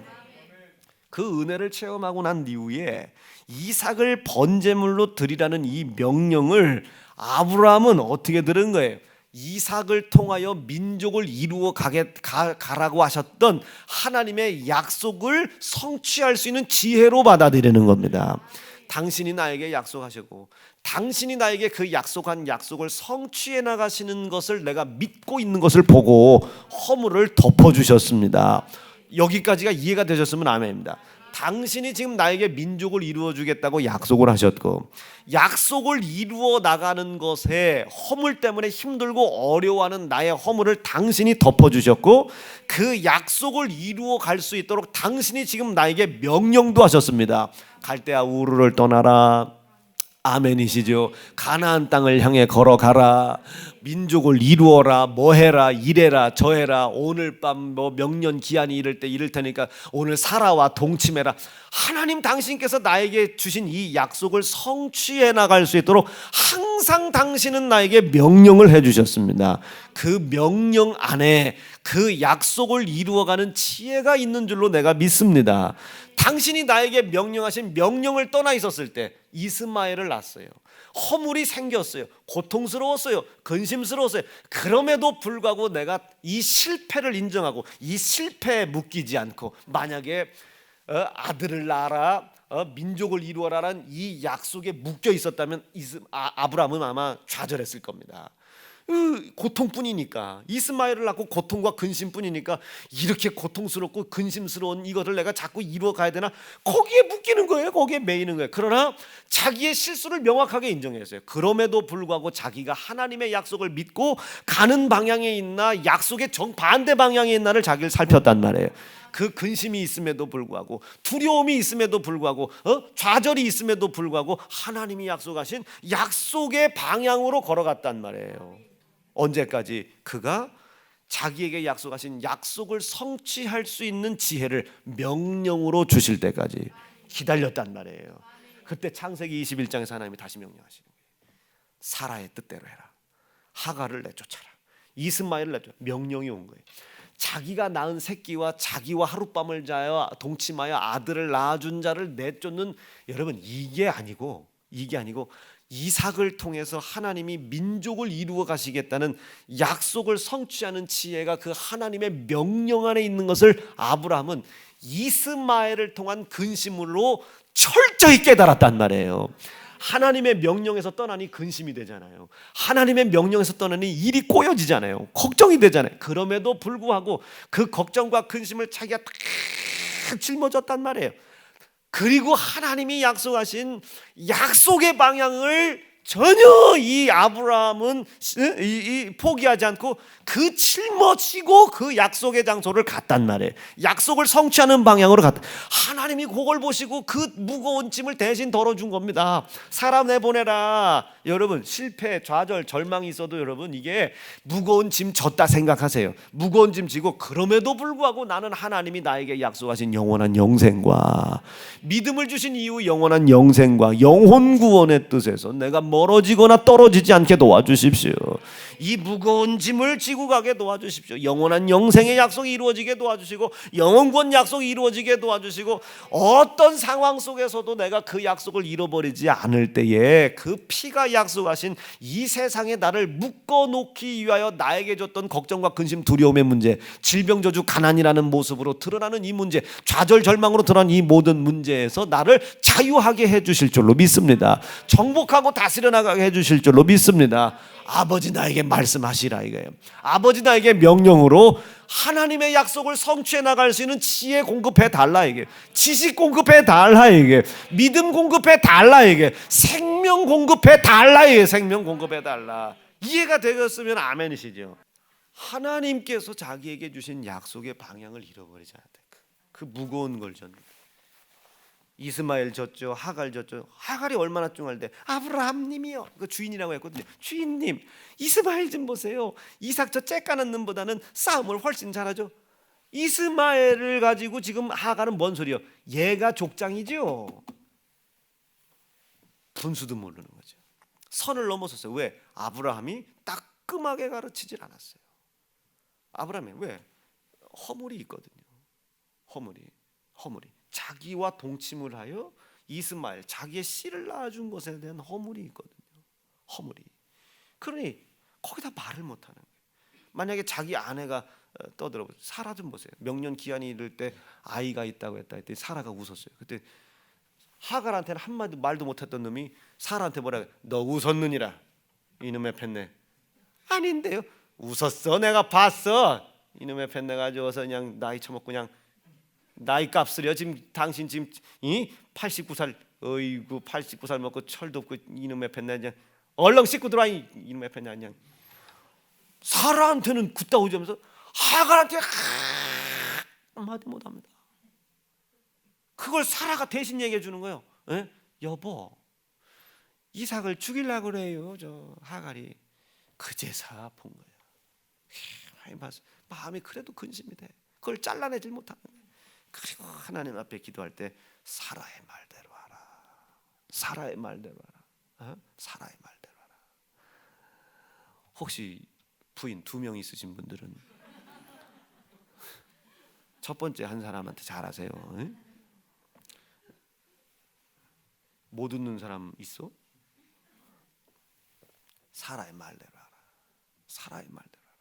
A: 그 은혜를 체험하고 난 이후에 이삭을 번제물로 드리라는 이 명령을 아브라함은 어떻게 들은 거예요? 이삭을 통하여 민족을 이루어 가라고 하셨던 하나님의 약속을 성취할 수 있는 지혜로 받아들이는 겁니다. 당신이 나에게 약속하시고 당신이 나에게 그 약속한 약속을 성취해 나가시는 것을 내가 믿고 있는 것을 보고 허물을 덮어주셨습니다. 여기까지가 이해가 되셨으면 아멘입니다. 당신이 지금 나에게 민족을 이루어 주겠다고 약속을 하셨고 약속을 이루어 나가는 것에 허물 때문에 힘들고 어려워하는 나의 허물을 당신이 덮어주셨고 그 약속을 이루어 갈 수 있도록 당신이 지금 나에게 명령도 하셨습니다. 갈대아 우르를 떠나라. 아멘이시죠. 가나안 땅을 향해 걸어가라. 민족을 이루어라. 뭐해라. 이래라. 저해라. 오늘 밤 명년 기한이 이를 때 이를 테니까 오늘 살아와 동침해라. 하나님 당신께서 나에게 주신 이 약속을 성취해 나갈 수 있도록 항상 당신은 나에게 명령을 해주셨습니다. 그 명령 안에 그 약속을 이루어가는 지혜가 있는 줄로 내가 믿습니다. 당신이 나에게 명령하신 명령을 떠나 있었을 때 이스마엘을 낳았어요. 허물이 생겼어요. 고통스러웠어요. 근심스러웠어요. 그럼에도 불구하고 내가 이 실패를 인정하고 이 실패에 묶이지 않고 만약에 아들을 낳아라 민족을 이루어라라는 이 약속에 묶여 있었다면 아브라함은 아마 좌절했을 겁니다. 고통뿐이니까 이스마엘을 낳고 고통과 근심뿐이니까 이렇게 고통스럽고 근심스러운 이것을 내가 자꾸 이루어 가야 되나 거기에 묶이는 거예요. 거기에 매이는 거예요. 그러나 자기의 실수를 명확하게 인정했어요. 그럼에도 불구하고 자기가 하나님의 약속을 믿고 가는 방향에 있나 약속의 정반대 방향에 있나를 자기를 살폈단 말이에요. 그 근심이 있음에도 불구하고 두려움이 있음에도 불구하고 좌절이 있음에도 불구하고 하나님이 약속하신 약속의 방향으로 걸어갔단 말이에요. 언제까지? 그가 자기에게 약속하신 약속을 성취할 수 있는 지혜를 명령으로 주실 때까지 기다렸단 말이에요. 그때 창세기 21장에서 하나님이 다시 명령하시는 거예요. 사라의 뜻대로 해라. 하갈을 내쫓아라. 이스마엘을 내쫓아라. 명령이 온 거예요. 자기가 낳은 새끼와 자기와 하룻밤을 자여 동침하여 아들을 낳아준 자를 내쫓는 여러분 이게 아니고 이삭을 통해서 하나님이 민족을 이루어 가시겠다는 약속을 성취하는 지혜가 그 하나님의 명령 안에 있는 것을 아브라함은 이스마엘을 통한 근심으로 철저히 깨달았단 말이에요. 하나님의 명령에서 떠나니 근심이 되잖아요. 하나님의 명령에서 떠나니 일이 꼬여지잖아요. 걱정이 되잖아요. 그럼에도 불구하고 그 걱정과 근심을 자기가 다 짊어졌단 말이에요. 그리고 하나님이 약속하신 약속의 방향을 전혀 이 아브라함은 포기하지 않고 그 짊어지고 그 약속의 장소를 갔단 말이에요. 약속을 성취하는 방향으로 갔다. 하나님이 그걸 보시고 그 무거운 짐을 대신 덜어준 겁니다. 사람 내보내라. 여러분 실패, 좌절, 절망이 있어도 여러분 이게 무거운 짐 졌다 생각하세요. 무거운 짐 지고 그럼에도 불구하고 나는 하나님이 나에게 약속하신 영원한 영생과 믿음을 주신 이후 영원한 영생과 영혼 구원의 뜻에서 내가 멀어지거나 떨어지지 않게 도와주십시오. 이 무거운 짐을 지고 가게 도와주십시오. 영원한 영생의 약속이 이루어지게 도와주시고 영원권 약속이 이루어지게 도와주시고 어떤 상황 속에서도 내가 그 약속을 잃어버리지 않을 때에 그 피가 약속하신 이 세상에 나를 묶어놓기 위하여 나에게 줬던 걱정과 근심 두려움의 문제, 질병저주 가난이라는 모습으로 드러나는 이 문제, 좌절 절망으로 드러난 이 모든 문제에서 나를 자유하게 해주실 줄로 믿습니다. 정복하고 다스려 나가게 해주실 줄로 믿습니다. 아버지 나에게 말씀하시라 이거예요. 아버지 나에게 명령으로 하나님의 약속을 성취해 나갈 수 있는 지혜 공급해 달라 이게, 지식 공급해 달라 이게, 믿음 공급해 달라 이게, 생명 공급해 달라 이게, 생명 공급해 달라. 이해가 되셨으면 아멘이시죠. 하나님께서 자기에게 주신 약속의 방향을 잃어버리지 않았다. 그 무거운 걸 졌는데 이스마엘 졌죠. 하갈 졌죠. 하갈이 얼마나 쫑알대. 아브라함님이요. 그 주인이라고 했거든요. 주인님, 이스마엘 좀 보세요. 이삭 저 째까는 놈보다는 싸움을 훨씬 잘하죠. 이스마엘을 가지고 지금 하갈은 뭔 소리요? 얘가 족장이죠. 분수도 모르는 거죠. 선을 넘어섰어요. 왜? 아브라함이 따끔하게 가르치질 않았어요. 아브라함이 왜? 허물이 있거든요. 허물이 자기와 동침을 하여 이스마엘 자기의 씨를 낳아준 것에 대한 허물이 있거든요. 허물이. 그러니 거기다 말을 못하는 거예요. 만약에 자기 아내가 떠들어 사라 좀 보세요. 명년 기한이 이를 때 아이가 있다고 했다 했더니 사라가 웃었어요. 그때 하갈한테는 한마디 말도 못했던 놈이 사라한테 뭐라 그래? 너 웃었느니라. 이놈의 펜네. 아닌데요. 웃었어. 내가 봤어. 이놈의 펜네 가져와서 그냥 나이 처먹고 그냥 나이 값으려 지금 당신 지금 89살 어이구 89살 먹고 철도 없고 이놈의 펜네 그냥 얼렁 씻고 들어와 이놈의 펜네 그냥 사라한테는 굿다우지 하면서 하갈한테 한마디 못합니다. 그걸 사라가 대신 얘기해 주는 거예요. 에? 여보 이삭을 죽이려고 그래요. 저 하갈이 그제서 본 거예요. 마음이 그래도 근심이 돼. 그걸 잘라내질 못하는 거예요. 그리고 하나님 앞에 기도할 때 사라의 말대로 하라. 사라의 말대로 하라. 사라의 말대로 하라. 혹시 부인 2명 있으신 분들은 첫 번째 한 사람한테 잘하세요. 못 듣는 사람 있어? 사라의 말대로 하라. 사라의 말대로 하라.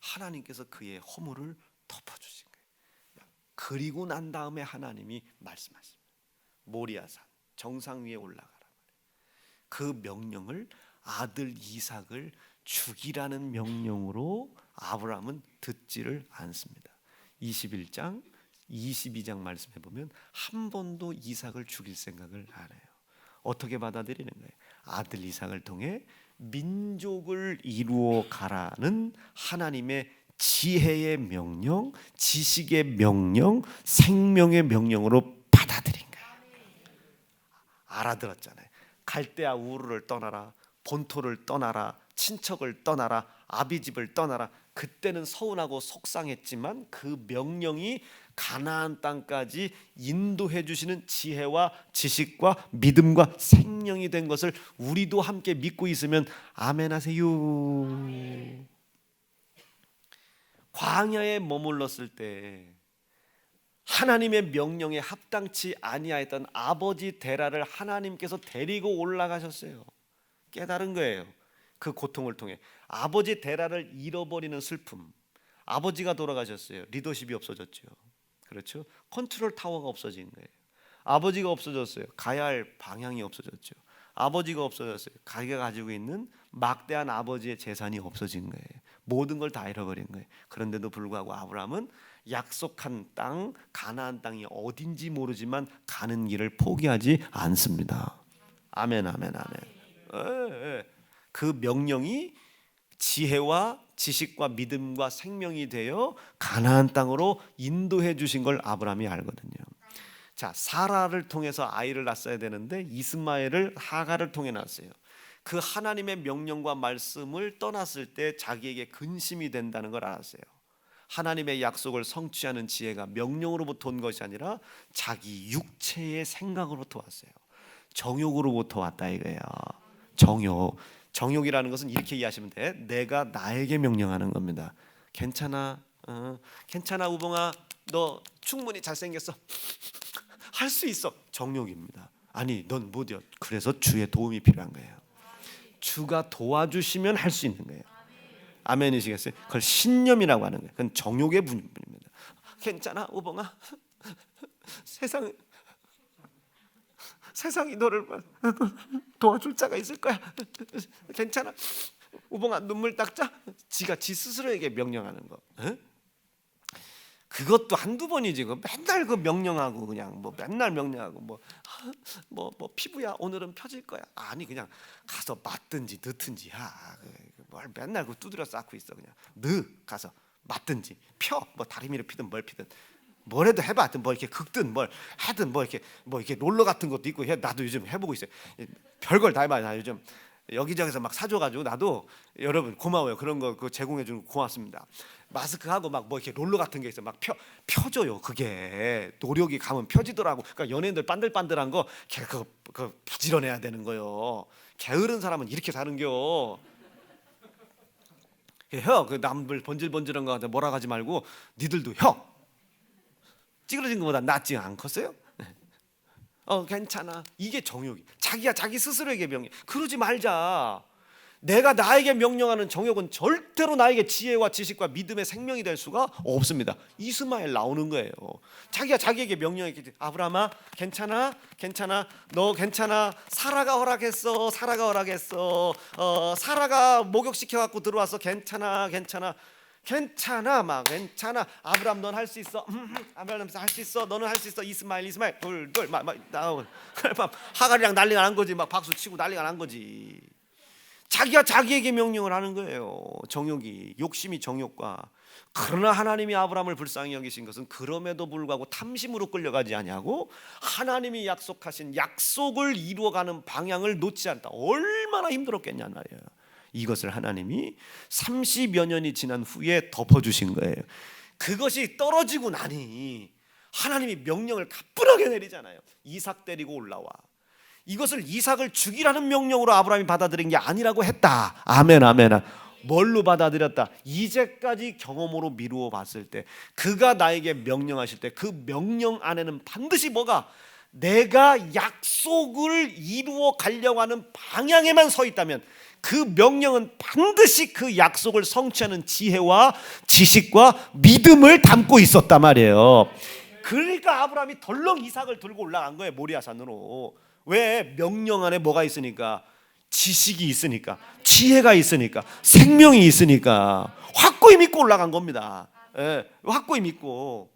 A: 하나님께서 그의 허물을 덮어주신 거예요. 그리고 난 다음에 하나님이 말씀하십니다. 모리아산 정상 위에 올라가라 말이에요. 그 명령을 아들 이삭을 죽이라는 명령으로 아브라함은 듣지를 않습니다. 21장 22장 말씀해 보면 한 번도 이삭을 죽일 생각을 안 해요. 어떻게 받아들이는 거예요? 아들 이삭을 통해 민족을 이루어 가라는 하나님의 지혜의 명령, 지식의 명령, 생명의 명령으로 받아들인 거예요. 알아들었잖아요. 갈대아 우르를 떠나라, 본토를 떠나라, 친척을 떠나라, 아비집을 떠나라. 그때는 서운하고 속상했지만 그 명령이 가나안 땅까지 인도해 주시는 지혜와 지식과 믿음과 생명이 된 것을 우리도 함께 믿고 있으면 아멘 하세요. 광야에 머물렀을 때 하나님의 명령에 합당치 아니하였던 아버지 데라를 하나님께서 데리고 올라가셨어요. 깨달은 거예요. 그 고통을 통해 아버지 데라를 잃어버리는 슬픔. 아버지가 돌아가셨어요. 리더십이 없어졌죠. 그렇죠? 컨트롤 타워가 없어진 거예요. 아버지가 없어졌어요. 가야 할 방향이 없어졌죠. 아버지가 없어졌어요. 자기가 가지고 있는 막대한 아버지의 재산이 없어진 거예요. 모든 걸 다 잃어버린 거예요. 그런데도 불구하고 아브라함은 약속한 땅, 가나안 땅이 어딘지 모르지만 가는 길을 포기하지 않습니다. 아멘, 아멘, 아멘. 그 명령이 지혜와 지식과 믿음과 생명이 되어 가나안 땅으로 인도해 주신 걸 아브라함이 알거든요. 자, 사라를 통해서 아이를 낳았어야 되는데 이스마엘을 하갈을 통해 낳았어요. 그 하나님의 명령과 말씀을 떠났을 때 자기에게 근심이 된다는 걸 알았어요. 하나님의 약속을 성취하는 지혜가 명령으로부터 온 것이 아니라 자기 육체의 생각으로부터 왔어요. 정욕으로부터 왔다 이거예요. 정욕이라는 것은 이렇게 이해하시면 돼. 내가 나에게 명령하는 겁니다. 괜찮아, 괜찮아 우봉아, 너 충분히 잘생겼어. 할 수 있어. 정욕입니다. 아니, 넌 못이야. 그래서 주의 도움이 필요한 거예요. 주가 도와주시면 할 수 있는 거예요. 아멘이시겠어요? 그걸 신념이라고 하는 거예요. 그건 정욕의 분입니다. 괜찮아 우봉아, 세상이 너를 도와줄 자가 있을 거야. 괜찮아 우봉아, 눈물 닦자. 지가 지 스스로에게 명령하는 거. 그것도 한두 번이지. 맨날 그 명령하고 그냥 맨날 명령하고 뭐 피부야 오늘은 펴질 거야. 아니 그냥 가서 맞든지 넣든지 뭘 맨날 그 두드려 쌓고 있어. 그냥 가서 맞든지 펴. 다리미를 피든 뭘 피든 뭐라도 해봐. 하여튼 뭐 이렇게 긁든 뭘 하든 뭐 이렇게 롤러 같은 것도 있고 나도 요즘 해보고 있어요. 별걸 다 해봐요. 나 요즘 여기저기서 막 사줘가지고 나도 여러분 고마워요. 그런 거 그거 제공해주는 거 고맙습니다. 마스크 하고 막 뭐 이렇게 롤러 같은 게 있어. 막 펴줘요. 그게 노력이 가면 펴지더라고. 그러니까 연예인들 반들반들한 거 그거 부지런해야 되는 거요. 게으른 사람은 이렇게 사는겨. 혀, 그 남들 번질번질한 거 한테 뭐라 하지 말고 니들도 혀 찌그러진 것보다 낫지 않겠어요? 괜찮아. 이게 정욕이. 자기가 자기 스스로에게 명령. 그러지 말자. 내가 나에게 명령하는 정욕은 절대로 나에게 지혜와 지식과 믿음의 생명이 될 수가 없습니다. 이스마엘 나오는 거예요. 자기가 자기에게 명령했기. 아브라함아 괜찮아? 괜찮아? 너 괜찮아? 사라가 허락했어. 사라가 허락했어. 사라가 목욕시켜 갖고 들어와서 괜찮아? 괜찮아? 괜찮아, 막 괜찮아. 아브라함 넌 할 수 있어. 아브라함 할 수 있어. 너는 할 수 있어. 이스마엘 둘 막 나오고 하갈이랑 난리가 난 거지. 막 박수 치고 난리가 난 거지. 자기가 자기에게 명령을 하는 거예요. 정욕이, 욕심이 정욕과. 그러나 하나님이 아브라함을 불쌍히 여기신 것은 그럼에도 불구하고 탐심으로 끌려가지 아니하고 하나님이 약속하신 약속을 이루어가는 방향을 놓지 않다. 얼마나 힘들었겠냔 말이에요. 이것을 하나님이 30여 년이 지난 후에 덮어주신 거예요. 그것이 떨어지고 나니 하나님이 명령을 가뿐하게 내리잖아요. 이삭 데리고 올라와. 이것을 이삭을 죽이라는 명령으로 아브라함이 받아들인 게 아니라고 했다. 아멘 아멘. 뭘로 받아들였다? 이제까지 경험으로 미루어 봤을 때 그가 나에게 명령하실 때 그 명령 안에는 반드시 뭐가 내가 약속을 이루어 가려고 하는 방향에만 서 있다면 그 명령은 반드시 그 약속을 성취하는 지혜와 지식과 믿음을 담고 있었단 말이에요. 그러니까 아브라함이 덜렁 이삭을 들고 올라간 거예요. 모리아산으로. 왜? 명령 안에 뭐가 있으니까? 지식이 있으니까, 지혜가 있으니까, 생명이 있으니까 확고히 믿고 올라간 겁니다. 확고히 믿고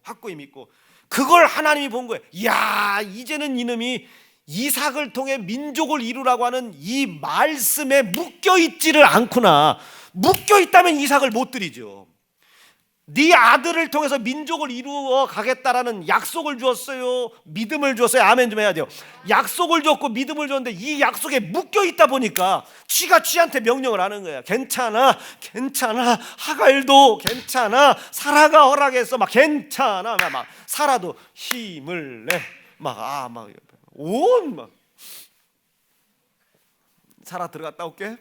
A: 그걸 하나님이 본 거예요. 이야, 이제는 이놈이 이삭을 통해 민족을 이루라고 하는 이 말씀에 묶여있지를 않구나. 묶여있다면 이삭을 못 드리죠. 네 아들을 통해서 민족을 이루어 가겠다라는 약속을 주었어요. 믿음을 주었어요. 아멘 좀 해야 돼요. 약속을 줬고 믿음을 줬는데 이 약속에 묶여있다 보니까 쥐가 쥐한테 명령을 하는 거야. 괜찮아, 괜찮아. 하갈도 괜찮아. 사라가 허락했어. 막 괜찮아. 막 사라도 힘을 내. 막 사라 들어갔다 올게.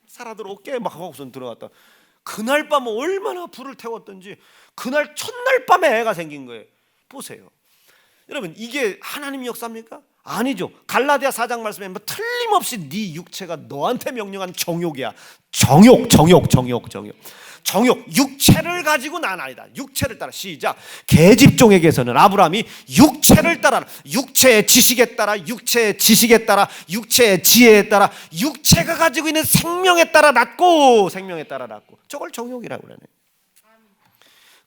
A: 사라 들어올게. 막 하고선 들어갔다. 그날 밤 얼마나 불을 태웠던지 그날 첫날 밤에 애가 생긴 거예요. 보세요. 여러분 이게 하나님 역사입니까? 아니죠. 갈라디아 4장 말씀에 뭐 틀림없이 네 육체가 너한테 명령한 정욕이야. 정욕. 육체를 가지고 난 아니다. 육체를 따라. 시작. 계집종에게서는 아브라함이 육체를 따라, 육체의 지식에 따라, 육체의 지식에 따라, 육체의 지혜에 따라, 육체가 가지고 있는 생명에 따라 낳고, 생명에 따라 낳고. 저걸 정욕이라고 그러네.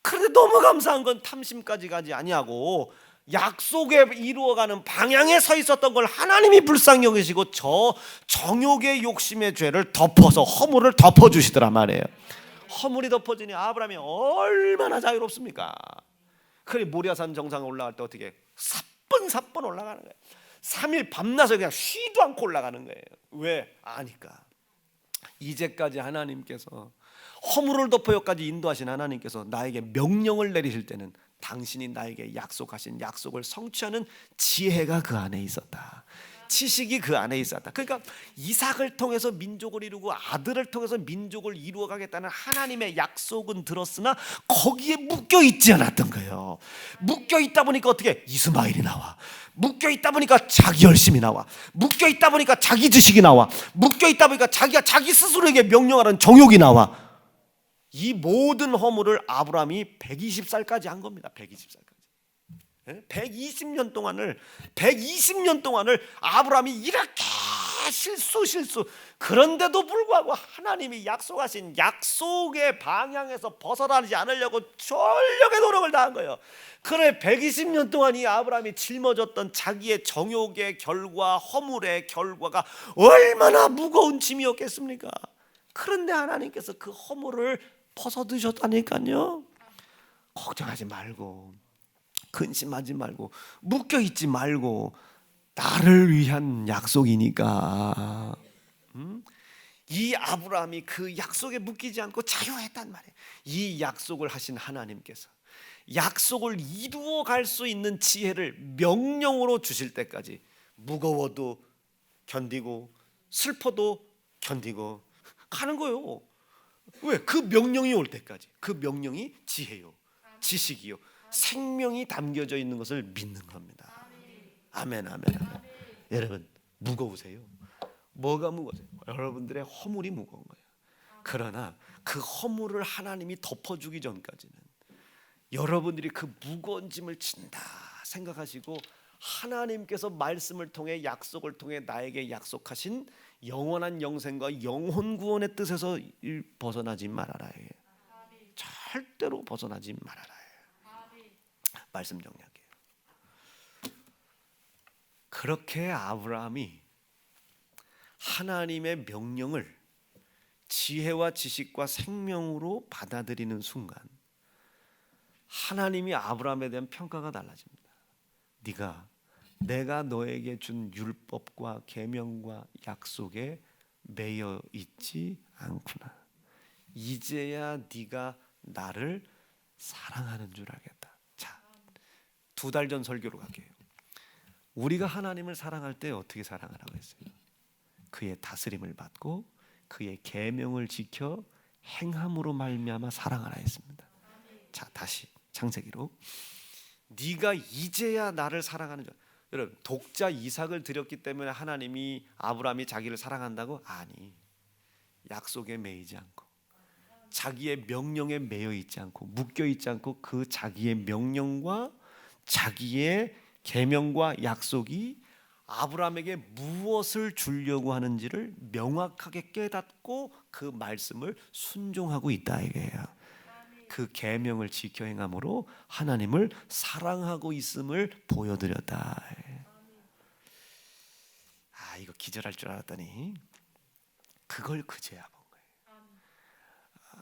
A: 그런데 너무 감사한 건 탐심까지 가지 아니하고 약속에 이루어가는 방향에 서 있었던 걸 하나님이 불쌍히 여기시고 저 정욕의 욕심의 죄를 덮어서 허물을 덮어주시더란 말이에요. 허물이 덮어지니 아브라함이 얼마나 자유롭습니까? 그래 모리아산 정상에 올라갈 때 어떻게 사뿐사뿐 올라가는 거예요. 3일 밤낮을 그냥 쉬도 않고 올라가는 거예요. 왜? 아니까 이제까지 하나님께서 허물을 덮어 여기까지 인도하신 하나님께서 나에게 명령을 내리실 때는 당신이 나에게 약속하신 약속을 성취하는 지혜가 그 안에 있었다. 지식이 그 안에 있었다. 그러니까 이삭을 통해서 민족을 이루고 아들을 통해서 민족을 이루어가겠다는 하나님의 약속은 들었으나 거기에 묶여있지 않았던 거예요. 묶여있다 보니까 어떻게? 이스마엘이 나와. 묶여있다 보니까 자기 열심이 나와. 묶여있다 보니까 자기 지식이 나와. 묶여있다 보니까 자기가 자기 스스로에게 명령하는 정욕이 나와. 이 모든 허물을 아브라함이 120살까지 한 겁니다. 120살까지. 120년 동안을 아브라함이 이렇게 실수 그런데도 불구하고 하나님이 약속하신 약속의 방향에서 벗어나지 않으려고 전력의 노력을 다한 거예요. 그래 120년 동안 이 아브라함이 짊어졌던 자기의 정욕의 결과, 허물의 결과가 얼마나 무거운 짐이었겠습니까? 그런데 하나님께서 그 허물을 벗어드셨다니까요. 걱정하지 말고 근심하지 말고 묶여 있지 말고 나를 위한 약속이니까. 이 아브라함이 그 약속에 묶이지 않고 자유했단 말이에요. 이 약속을 하신 하나님께서 약속을 이루어 갈 수 있는 지혜를 명령으로 주실 때까지 무거워도 견디고 슬퍼도 견디고 가는 거예요. 왜? 그 명령이 올 때까지. 그 명령이 지혜요, 지식이요, 생명이 담겨져 있는 것을 믿는 겁니다. 아멘, 아멘, 아멘. 여러분 무거우세요? 뭐가 무거우세요? 여러분들의 허물이 무거운 거예요. 그러나 그 허물을 하나님이 덮어주기 전까지는 여러분들이 그 무거운 짐을 진다 생각하시고 하나님께서 말씀을 통해 약속을 통해 나에게 약속하신 영원한 영생과 영혼 구원의 뜻에서 벗어나지 말아라. 절대로 벗어나지 말아라. 말씀 정리할게요. 그렇게 아브라함이 하나님의 명령을 지혜와 지식과 생명으로 받아들이는 순간 하나님이 아브라함에 대한 평가가 달라집니다. 내가 너에게 준 율법과 계명과 약속에 매여 있지 않구나. 이제야 네가 나를 사랑하는 줄 알겠다. 자, 2달 전 설교로 갈게요. 우리가 하나님을 사랑할 때 어떻게 사랑하라고 했어요? 그의 다스림을 받고 그의 계명을 지켜 행함으로 말미암아 사랑하라 했습니다. 자, 다시 창세기로. 네가 이제야 나를 사랑하는 줄. 여러분, 독자 이삭을 드렸기 때문에 하나님이 아브라함이 자기를 사랑한다고? 아니, 약속에 매이지 않고 자기의 명령에 매여 있지 않고 묶여 있지 않고 그 자기의 명령과 자기의 계명과 약속이 아브라함에게 무엇을 주려고 하는지를 명확하게 깨닫고 그 말씀을 순종하고 있다 이거예요. 그 계명을 지켜 행함으로 하나님을 사랑하고 있음을 보여드렸다. 아, 이거 기절할 줄 알았더니 그걸 그제야 본 거예요.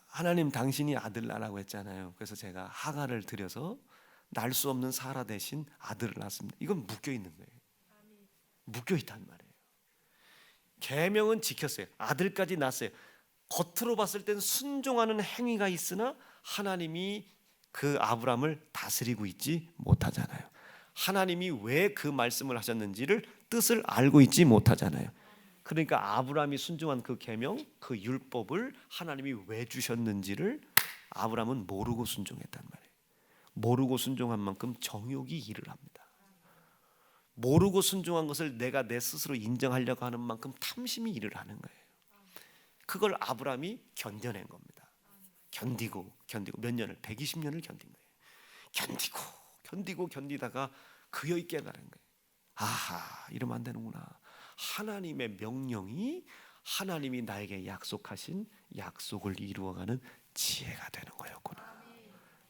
A: 하나님 당신이 아들 낳으라고 했잖아요. 그래서 제가 하가를 들여서 날 수 없는 사라 대신 아들을 낳았습니다. 이건 묶여 있는 거예요. 묶여 있단 말이에요. 계명은 지켰어요. 아들까지 낳았어요. 겉으로 봤을 때는 순종하는 행위가 있으나 하나님이 그 아브라함을 다스리고 있지 못하잖아요. 하나님이 왜 그 말씀을 하셨는지를 뜻을 알고 있지 못하잖아요. 그러니까 아브라함이 순종한 그 계명, 그 율법을 하나님이 왜 주셨는지를 아브라함은 모르고 순종했단 말이에요. 모르고 순종한 만큼 정욕이 일을 합니다. 모르고 순종한 것을 내가 내 스스로 인정하려고 하는 만큼 탐심이 일을 하는 거예요. 그걸 아브라함이 견뎌낸 겁니다. 견디고 몇 년을 120년을 견딘 거예요. 견디다가 그의 깨달은 거예요. 아하, 이러면 안 되는구나. 하나님의 명령이 하나님이 나에게 약속하신 약속을 이루어가는 지혜가 되는 거였구나.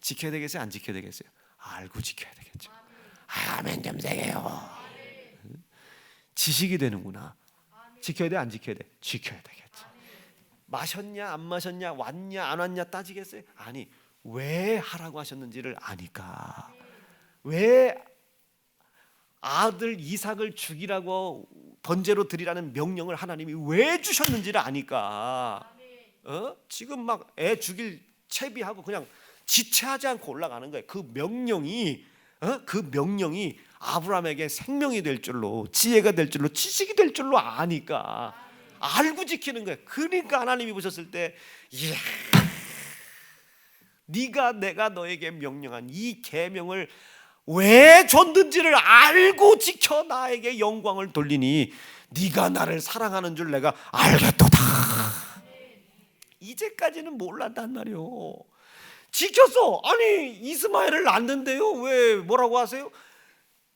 A: 지켜야 되겠어요? 안 지켜야 되겠어요? 알고 지켜야 되겠죠. 아멘 좀 세게요. 지식이 되는구나. 지켜야 돼? 안 지켜야 돼? 지켜야 되겠죠. 마셨냐 안 마셨냐 왔냐 안 왔냐 따지겠어요? 아니, 왜 하라고 하셨는지를 아니까. 왜 아들 이삭을 죽이라고 번제로 드리라는 명령을 하나님이 왜 주셨는지를 아니까. 지금 막 애 죽일 채비하고 그냥 지체하지 않고 올라가는 거예요. 그 명령이 아브라함에게 생명이 될 줄로, 지혜가 될 줄로, 지식이 될 줄로 아니까 알고 지키는 거예요. 그러니까 하나님이 보셨을 때, 이야, 네가 내가 너에게 명령한 이 계명을 왜 줬는지를 알고 지켜 나에게 영광을 돌리니 네가 나를 사랑하는 줄 내가 알겠도다. 이제까지는 몰랐단 말이요. 지켰어. 아니, 이스마엘을 낳는데요, 왜 뭐라고 하세요?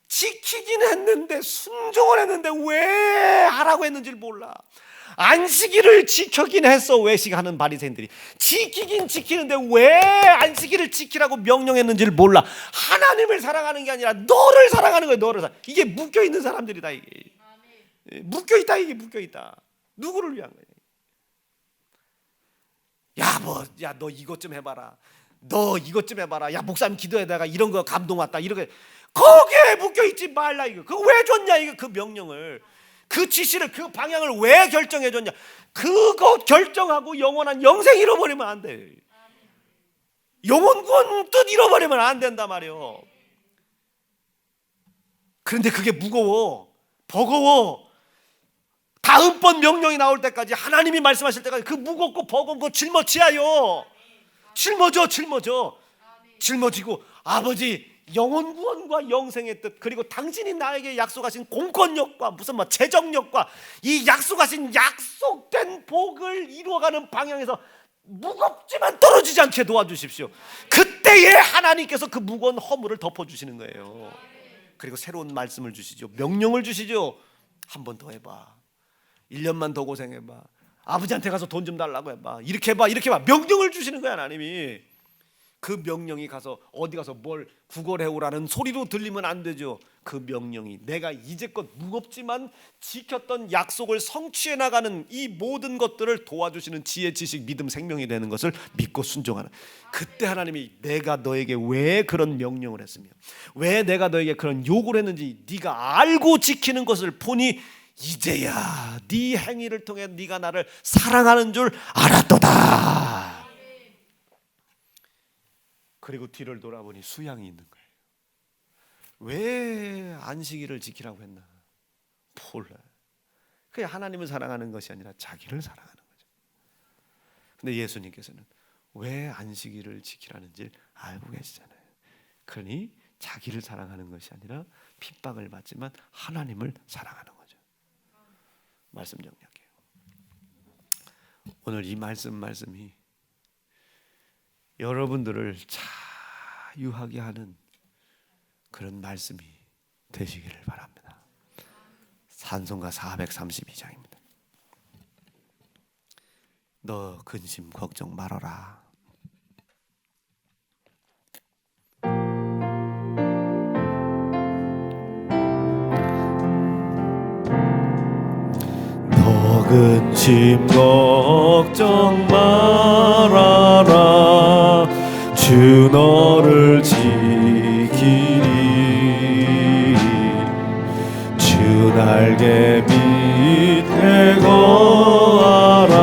A: 지키긴 했는데, 순종을 했는데 왜 하라고 했는지를 몰라. 안식일을 지켰긴 했어. 외식하는 바리새인들이 지키긴 지키는데 왜 안식일을 지키라고 명령했는지를 몰라. 하나님을 사랑하는 게 아니라 너를 사랑하는 거예요. 너를 사랑. 이게 묶여 있는 사람들이다. 이게 묶여 있다. 이게 묶여 있다. 누구를 위한 거예요? 야, 너 이것 좀 해봐라. 너 이것 좀 해봐라. 야 목사님 기도에다가 이런 거 감동 왔다. 이렇게 거기에 묶여 있지 말라. 이거 그거 왜 줬냐? 이거 그 명령을, 그 지시를, 그 방향을 왜 결정해 줬냐? 그거 결정하고 영원한 영생 잃어버리면 안 돼. 영혼 구원 뜻 잃어버리면 안 된단 말이요. 그런데 그게 무거워, 버거워. 다음번 명령이 나올 때까지, 하나님이 말씀하실 때까지 그 무겁고 버거운 거 짊어지어요. 짊어지고 아버지 영혼 구원과 영생의 뜻, 그리고 당신이 나에게 약속하신 공권력과 무슨 재정력과 이 약속하신 약속된 복을 이루어가는 방향에서 무겁지만 떨어지지 않게 도와주십시오. 그때에 하나님께서 그 무거운 허물을 덮어주시는 거예요. 그리고 새로운 말씀을 주시죠. 명령을 주시죠. 한 번 더 해봐. 1년만 더 고생해봐. 아버지한테 가서 돈 좀 달라고 해봐. 이렇게 해봐. 명령을 주시는 거야 하나님이. 그 명령이 가서 어디 가서 뭘 구걸해오라는 소리로 들리면 안 되죠. 그 명령이 내가 이제껏 무겁지만 지켰던 약속을 성취해 나가는 이 모든 것들을 도와주시는 지혜, 지식, 믿음, 생명이 되는 것을 믿고 순종하는, 그때 하나님이 내가 너에게 왜 그런 명령을 했으며 왜 내가 너에게 그런 요구를 했는지 네가 알고 지키는 것을 보니 이제야 네 행위를 통해 네가 나를 사랑하는 줄 알았도다. 그리고 뒤를 돌아보니 수양이 있는 거예요. 왜 안식일을 지키라고 했나? 몰라요. 그게 하나님을 사랑하는 것이 아니라 자기를 사랑하는 거죠. 근데 예수님께서는 왜 안식일을 지키라는지 알고 계시잖아요. 그러니 자기를 사랑하는 것이 아니라 핍박을 받지만 하나님을 사랑하는 거죠. 말씀 정리할게요. 오늘 이 말씀이 여러분들을 자유하게 하는 그런 말씀이 되시기를 바랍니다. 찬송가 432장입니다. 너 근심 걱정 말아라. 너 근심 걱정 말아라. 주 너를 지키리. 주 날개 밑에 거하라.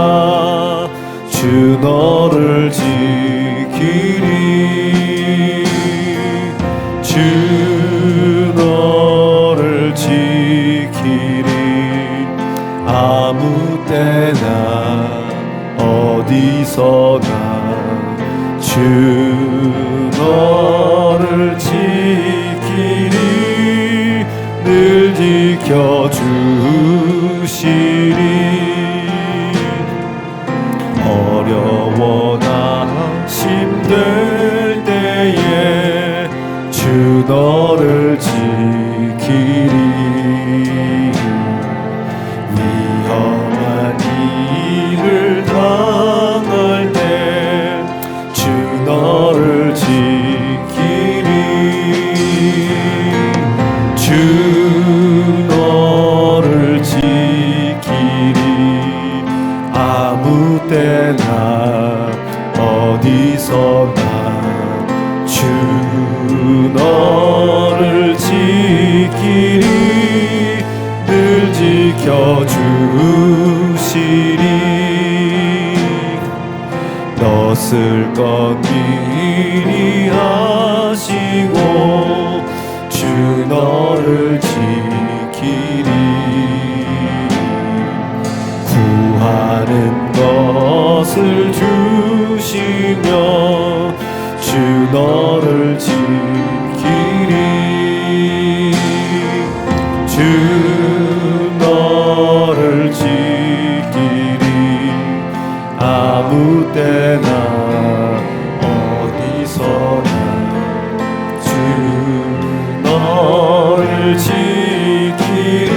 A: 주 너를 지키리. 주 너를 지키리. 아무 때나 어디서나 주 너를 지키리. 늘 지켜주시리. 어려워나 힘들 때에 주 너를 지키리. 위험한 일을 당할 때 주 너를 지키리. 주 너를 지키리. 아무 때나 어디서나 주 너를 지키리. 늘 지켜주시리. 너 쓸 것 미리 하시고 주 너를 지키리. 구하는 것을 주시며 주 너를 지키리. 주 너를 지키리. 아무 때나 어디서나 주 너를 지키리.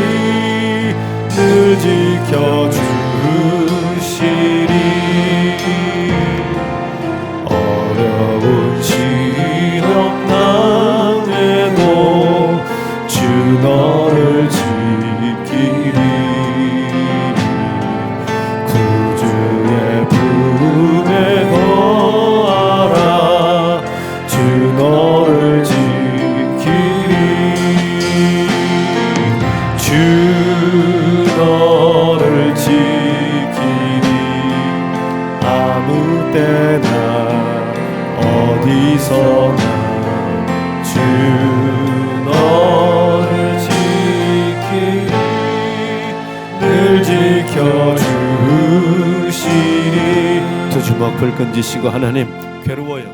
A: 늘 지켜주시리. 어려운 시험 당해도 주 너를 지키리. 구주의 품에 거하라. 악을 건지시고 하나님, 괴로워요,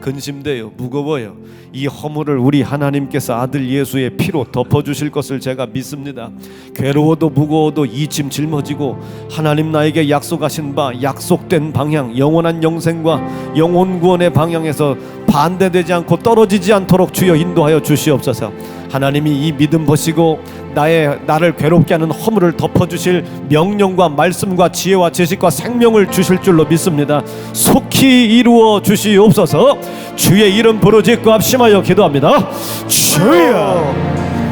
A: 근심돼요, 무거워요. 이 허물을 우리 하나님께서 아들 예수의 피로 덮어주실 것을 제가 믿습니다. 괴로워도 무거워도 이 짐 짊어지고 하나님 나에게 약속하신 바, 약속된 방향, 영원한 영생과 영혼 구원의 방향에서 반대되지 않고 떨어지지 않도록 주여 인도하여 주시옵소서. 하나님이 이 믿음 보시고 나를 괴롭게 하는 허물을 덮어주실 명령과 말씀과 지혜와 지식과 생명을 주실 줄로 믿습니다. 속히 이루어 주시옵소서. 주의 이름 부르짖고 합심하여 기도합니다. 주여.